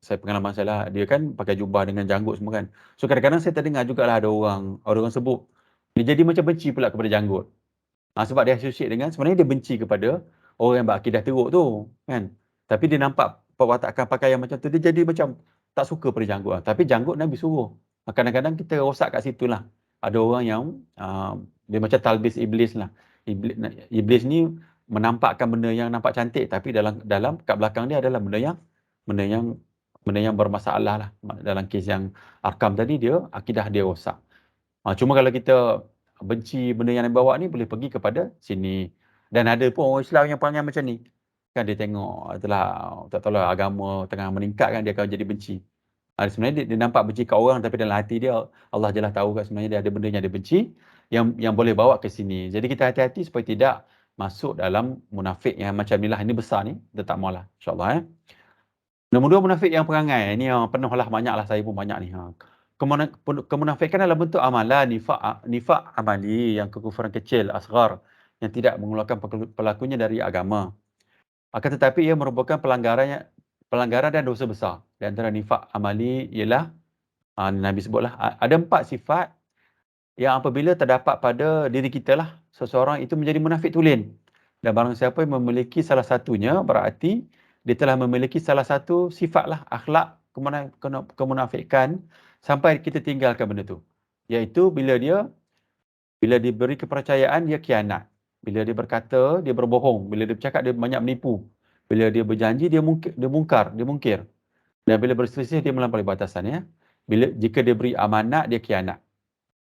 saya pengalaman saya lah, dia kan pakai jubah dengan janggut semua kan. So kadang-kadang saya terdengar jugalah ada orang sebut, dia jadi macam benci pula kepada janggut. Sebab dia associate dengan, sebenarnya dia benci kepada orang yang berakidah teruk tu kan. Tapi dia nampak perwatakan pakaian macam tu, dia jadi macam tak suka pada janggut. Tapi janggut Nabi suruh. Kadang-kadang kita rosak kat situ lah. Ada orang yang dia macam talbis iblis lah. Iblis ni menampakkan benda yang nampak cantik, tapi dalam kat belakang dia adalah benda yang bermasalah lah. Dalam kes yang arkam tadi, dia akidah dia rosak. Cuma kalau kita benci benda yang bawa ni, boleh pergi kepada sini. Dan ada pun orang Islam yang perangai macam ni. Kan dia tengok, tak tahulah agama tengah meningkat kan, dia akan jadi benci. Sebenarnya dia nampak benci kat orang, tapi dalam hati dia, Allah je lah tahu kan sebenarnya dia ada benda yang dia benci, yang boleh bawa ke sini. Jadi kita hati-hati supaya tidak masuk dalam munafik yang macam ni lah. Ini besar ni, kita tak maulah, insyaAllah. Nombor 2, munafik yang perangai. Ini yang penuh lah, banyak lah, saya pun banyak ni. Kemunafikan dalam bentuk amalan, nifak amali, yang kekufuran kecil, asghar, yang tidak mengeluarkan pelakunya dari agama. Akan tetapi ia merupakan pelanggaran dan dosa besar. Di antara nifak amali ialah, Nabi sebutlah, ada 4 sifat yang apabila terdapat pada diri kita lah, seseorang itu menjadi munafik tulen. Dan barang siapa yang memiliki salah satunya, berarti dia telah memiliki salah satu sifat lah, akhlak kemunafikan, sampai kita tinggalkan benda tu. Iaitu bila diberi kepercayaan, dia khianat. Bila dia berkata, dia berbohong. Bila dia bercakap, dia banyak menipu. Bila dia berjanji, dia mungkir. Dan bila berselisih, dia melampaui batasan. Ya. Jika dia beri amanat, dia khianat.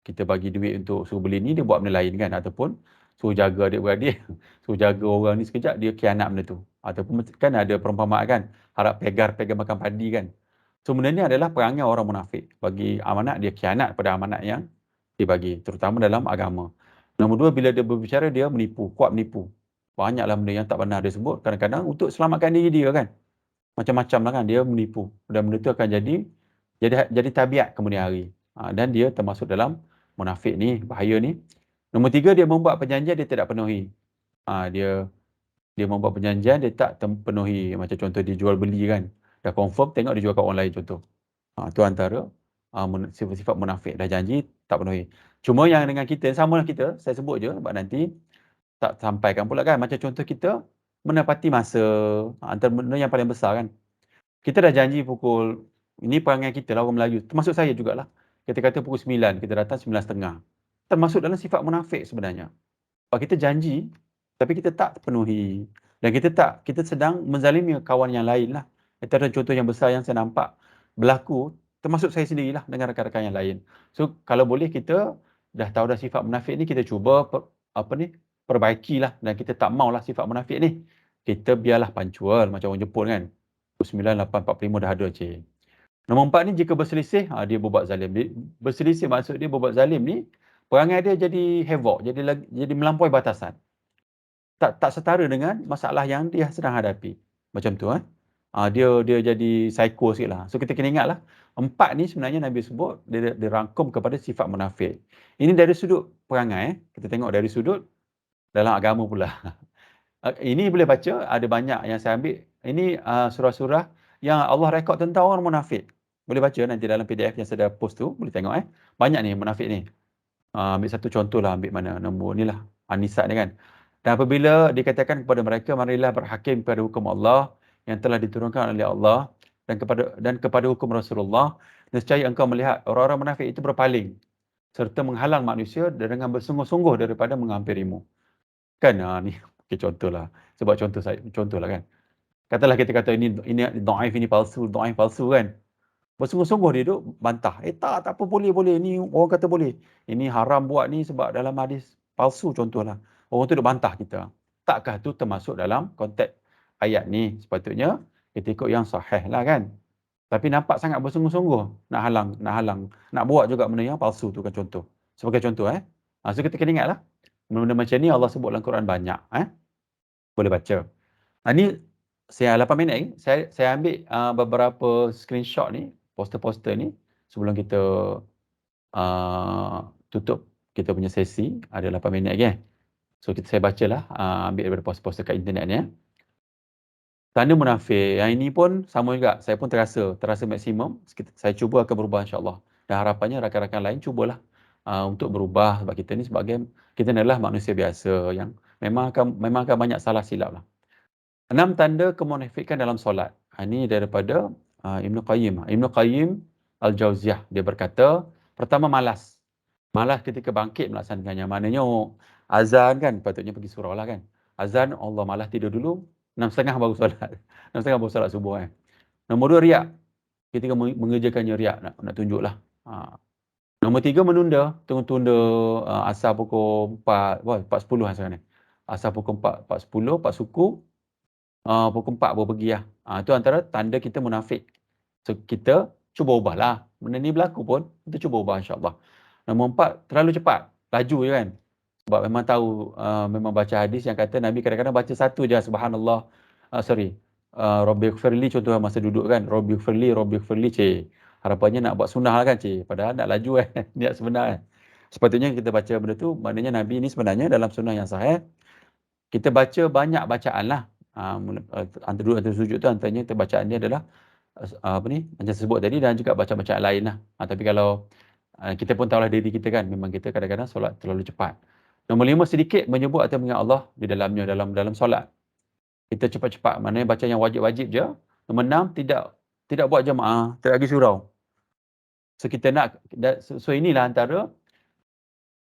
Kita bagi duit untuk suruh beli ni, dia buat benda lain kan. Ataupun suruh jaga adik-beradik, suruh jaga orang ni sekejap, dia khianat benda tu. Ataupun kan ada perumpamaan kan, harap pegar makan padi kan. So benda ni adalah perangai orang munafik. Bagi amanat, dia khianat pada amanat yang dibagi, terutama dalam agama. Nombor 2, bila dia berbicara, dia menipu, kuat menipu. Banyaklah benda yang tak benar dia sebut, kadang-kadang untuk selamatkan diri dia kan. Macam-macam lah kan, dia menipu. Dan benda tu akan jadi tabiat kemudian hari. Dan dia termasuk dalam munafik ni, bahaya ni. Nombor 3, dia membuat perjanjian, dia tidak penuhi. Dia membuat perjanjian, dia tak penuhi. Macam contoh dia jual beli kan. Dah confirm, tengok dia jual kat orang lain contoh. Itu antara sifat munafik. Dah janji, tak penuhi. Cuma yang dengan kita, sama lah kita, saya sebut je, sebab nanti tak sampaikan pula kan. Macam contoh kita menepati masa, antara benda yang paling besar kan. Kita dah janji pukul, ini perangai kita lah orang Melayu, termasuk saya jugalah. Kita kata pukul 9, kita datang 9.30. Termasuk dalam sifat munafik sebenarnya. Sebab kita janji, tapi kita tak penuhi. Dan kita sedang menzalimi kawan yang lain lah. Itu adalah contoh yang besar yang saya nampak berlaku, termasuk saya sendirilah dengan rakan-rakan yang lain. So, kalau boleh kita dah tahu dah sifat munafik ni, kita cuba perbaikilah. Dan kita tak maulah sifat munafik ni. Kita biarlah punctual macam orang Jepun kan. 9:45 dah ada cik. Nombor 4 ni, jika berselisih, dia berbuat zalim. Berselisih maksud dia berbuat zalim ni, perangai dia jadi havoc, jadi melampaui batasan. Tak setara dengan masalah yang dia sedang hadapi. Macam tu dia jadi psycho sikit lah. So kita kena ingat lah, 4 ni sebenarnya Nabi sebut, dia rangkum kepada sifat munafik. Ini dari sudut perangai. Kita tengok dari sudut dalam agama pula. Ini boleh baca, ada banyak yang saya ambil. Ini surah-surah yang Allah rekod tentang orang munafik. Boleh baca nanti dalam PDF yang saya dah post tu, boleh tengok Banyak ni munafik ni. Ambil satu contoh lah, ambil mana, nombor ni lah, An-Nisa ni kan. Dan apabila dikatakan kepada mereka, marilah berhakim kepada hukum Allah yang telah diturunkan oleh Allah dan kepada hukum Rasulullah, nescaya engkau melihat orang-orang munafik itu berpaling serta menghalang manusia dengan bersungguh-sungguh daripada menghampirimu. Kan ni contoh lah. Sebab contoh lah kan. Katalah kita kata ini dhaif, ini palsu kan. Bersungguh-sungguh dia duduk bantah. Tak apa, boleh. Ini orang kata boleh. Ini haram buat ni sebab dalam hadis palsu contohlah. Orang tu duduk bantah kita. Takkah tu termasuk dalam konteks ayat ni? Sepatutnya kita ikut yang sahih lah kan. Tapi nampak sangat bersungguh-sungguh nak halang. Nak buat juga benda yang palsu tu kan contoh. Sebagai contoh So kita kena ingat lah. Benda-benda macam ni Allah sebut dalam Quran banyak. Boleh baca. Ni saya 8 minit ni, saya ambil beberapa screenshot ni, poster-poster ni, sebelum kita tutup kita punya sesi. Ada 8 minit lagi So saya bacalah, ambil daripada poster-poster kat internet ni Tanda munafik. Yang ini pun sama juga. Saya pun terasa maksimum. Saya cuba akan berubah insya-Allah. Dan harapannya rakan-rakan lain cubalah untuk berubah, sebab kita ni kita adalah manusia biasa yang memang akan banyak salah silap lah. 6 tanda kemunafikan dalam solat. Ini daripada Ibn Qayyim Al-Jauziyah. Dia berkata, pertama malas. Malas ketika bangkit melaksanakannya. Maknanya azan kan, patutnya pergi surau lah kan. Azan, Allah malas tidur dulu. 6.30 baru solat. 6.30 baru solat subuh Nombor 2, riak. Ketika mengerjakannya riak, nak tunjuk lah. Nombor 3, menunda. Tunda asar pukul 4.10 sekarang ni. Asar pukul 4.10, 4 suku. Pukul 4 baru pergi lah. Itu antara tanda kita munafik. So kita cuba ubahlah. Benda ni berlaku pun, kita cuba ubah insya-Allah. Nombor 4, terlalu cepat. Laju je kan. Sebab memang tahu, memang baca hadis yang kata Nabi kadang-kadang baca satu je subhanallah, Rabbighfirli contoh masa duduk kan, Rabbighfirli, harapannya nak buat sunnah lah kan padahal nak laju niat sebenar kan. Sepatutnya kita baca benda tu, maknanya Nabi ni sebenarnya dalam sunnah yang sahih, kita baca banyak bacaan lah. Antara duduk antara sujud tu antaranya bacaan dia adalah macam sebut tadi, dan juga bacaan lain lah. Tapi kalau kita pun tahulah diri kita kan, memang kita kadang-kadang solat terlalu cepat. Nombor 5, sedikit menyebut atau mengingat Allah di dalamnya, dalam solat. Kita cepat-cepat, maknanya baca yang wajib-wajib je. Nombor 6, tidak buat jemaah, tidak pergi surau. So kita nak, so inilah antara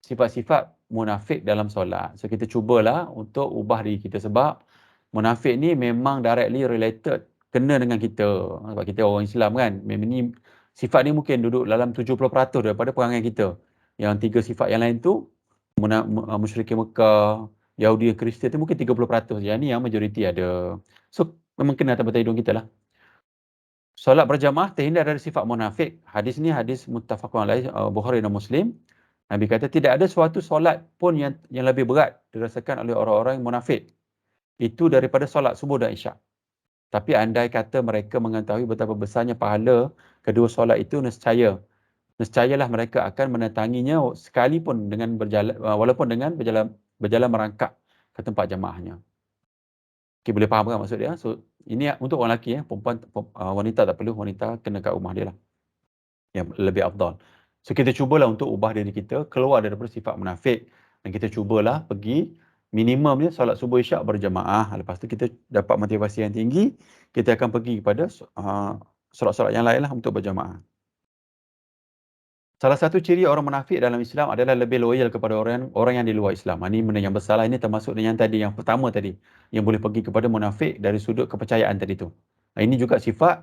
sifat-sifat munafik dalam solat. So kita cubalah untuk ubah diri kita, sebab munafik ni memang directly related, kena dengan kita. Sebab kita orang Islam kan, memang ni sifat ni mungkin duduk dalam 70% daripada perangai kita. Yang 3 sifat yang lain tu, musyrikin Mekah, Yahudi dan Kristian tu mungkin 30%. Yang ni yang majoriti ada. So memang kena atas batang hidung kita lah. Solat berjamaah terhindar dari sifat munafik. Hadis ni hadis muttafaqun alaih, Bukhari dan Muslim. Nabi kata tidak ada suatu solat pun yang lebih berat dirasakan oleh orang-orang yang munafik. Itu daripada solat subuh dan isyak. Tapi andai kata mereka mengetahui betapa besarnya pahala kedua solat itu, nescayalah mereka akan mendatanginya sekalipun dengan berjalan, walaupun dengan berjalan merangkak ke tempat jamaahnya. Okay, boleh faham kan maksud dia? So ini untuk orang lelaki, perempuan, wanita tak perlu, wanita kena kat rumah dia lah, yang lebih afdal. So kita cubalah untuk ubah diri kita keluar daripada sifat munafik, dan kita cubalah pergi minimumnya solat subuh isyak berjamaah. Lepas tu kita dapat motivasi yang tinggi, kita akan pergi kepada solat-solat yang lain lah untuk berjamaah. Salah satu ciri orang munafik dalam Islam adalah lebih loyal kepada orang yang di luar Islam. Ini benda yang besar lah. Ini termasuk dengan yang pertama tadi, yang boleh pergi kepada munafik dari sudut kepercayaan tadi tu. Ini juga sifat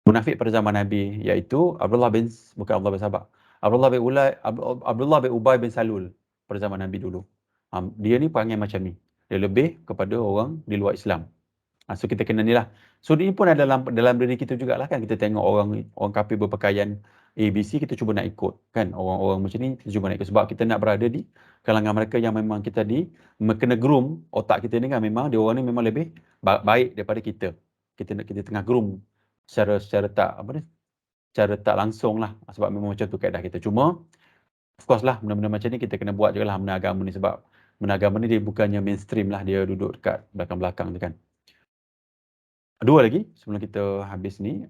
munafik pada zaman Nabi, iaitu Abdullah bin Ubay bin Salul pada zaman Nabi dulu. Dia ni perangai macam ni. Dia lebih kepada orang di luar Islam. So kita kena ni lah. So ini pun ada dalam diri kita jugalah kan. Kita tengok orang kafir berpakaian ABC, kita cuba nak ikut kan. Orang macam ni kita cuba nak ikut, sebab kita nak berada di kalangan mereka yang memang kita kena groom otak kita ni kan. Memang dia orang ni memang lebih baik daripada kita. Kita tengah groom secara tak langsung lah, sebab memang macam tu kaedah kita. Cuma of course lah, benda-benda macam ni kita kena buat je lah, benda agama ni, sebab benda agama ni dia bukannya mainstream lah, dia duduk dekat belakang-belakang tu kan. Dua lagi sebelum kita habis ni.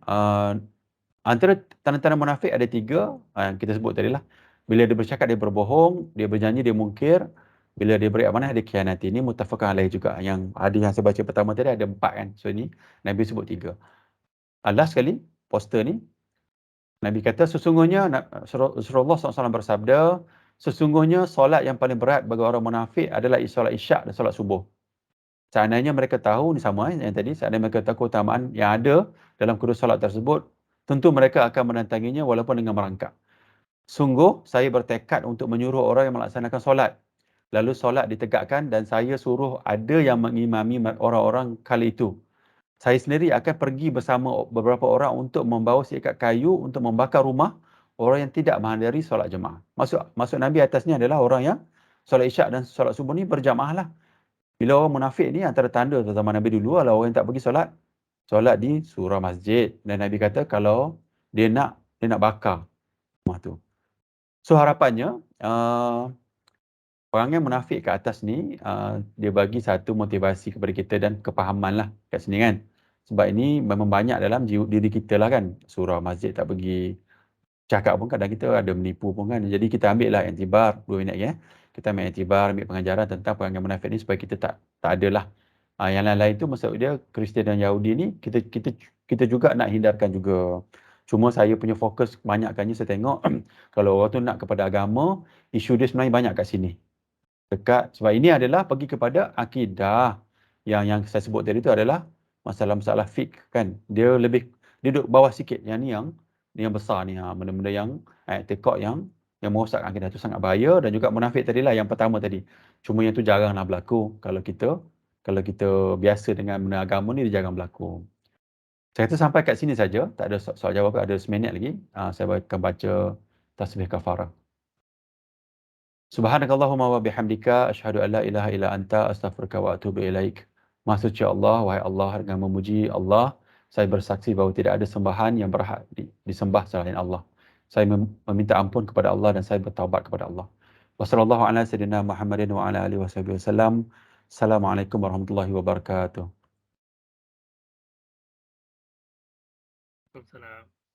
Antara tanda-tanda munafik ada 3 yang kita sebut tadi lah. Bila dia bercakap dia berbohong, dia berjanji dia mungkir, bila dia beri amanah dia khianati. Ini muttafaqun alaih juga. Yang hadis yang saya baca pertama tadi ada 4 kan. So ni Nabi sebut 3. Last sekali poster ni, Nabi kata sesungguhnya Rasulullah SAW bersabda, sesungguhnya solat yang paling berat bagi orang munafik adalah solat isyak dan solat subuh. Seandainya mereka tahu, ni sama yang tadi, seandainya mereka tahu keutamaan yang ada dalam kedua solat tersebut, tentu mereka akan mendatanginya walaupun dengan merangkak. Sungguh, saya bertekad untuk menyuruh orang yang melaksanakan solat. Lalu solat ditegakkan dan saya suruh ada yang mengimami orang-orang kali itu. Saya sendiri akan pergi bersama beberapa orang untuk membawa seikat kayu untuk membakar rumah orang yang tidak menghadiri solat jemaah. Maksud Nabi atasnya adalah orang yang solat isyak dan solat subuh ni berjamaah lah. Bila orang munafik ni, antara tanda zaman Nabi dulu adalah orang yang tak pergi solat di surau masjid. Dan Nabi kata kalau dia nak bakar rumah tu. So harapannya, orang yang munafik ke atas ni, dia bagi satu motivasi kepada kita dan kepahaman lah kat sini kan. Sebab ini memang banyak dalam diri kita lah kan. Surau masjid tak pergi, cakap pun kadang kita ada menipu pun kan. Jadi kita ambil lah iktibar 2 minit ya. Kita ambil iktibar, ambil pengajaran tentang perangai munafik ni supaya kita tak adalah. Yang lain-lain tu maksud dia Kristian dan Yahudi ni kita juga nak hindarkan juga. Cuma saya punya fokus banyakkannya saya tengok kalau orang tu nak kepada agama, isu dia sebenarnya banyak kat sini. Dekat sebab ini adalah pergi kepada akidah. Yang saya sebut tadi tu adalah masalah-masalah fiqh kan. Dia duduk bawah sikit. Yang ni yang besar ni, benda-benda yang i'tiqad yang merosakkan akidah tu sangat bahaya. Dan juga munafik tadilah yang pertama tadi. Cuma yang tu jaranglah berlaku kalau kita biasa dengan benda agama ni, dia jarang berlaku. Saya kata sampai kat sini saja. Tak ada soal jawab, ada seminit lagi. Saya akan baca tasbih kafarah. Subhanakallahumma wa bihamdika asyhadu an la ilaha illa anta astaghfiruka wa atubu ilaik. Maha suci Allah, wahai Allah, dengan memuji Allah, saya bersaksi bahawa tidak ada sembahan yang berhak disembah selain Allah. Saya meminta ampun kepada Allah dan saya bertaubat kepada Allah. Wassallallahu ala sayyidina Muhammadin wa ala alihi wasallam. Assalamualaikum warahmatullahi wabarakatuh. Waalaikumsalam.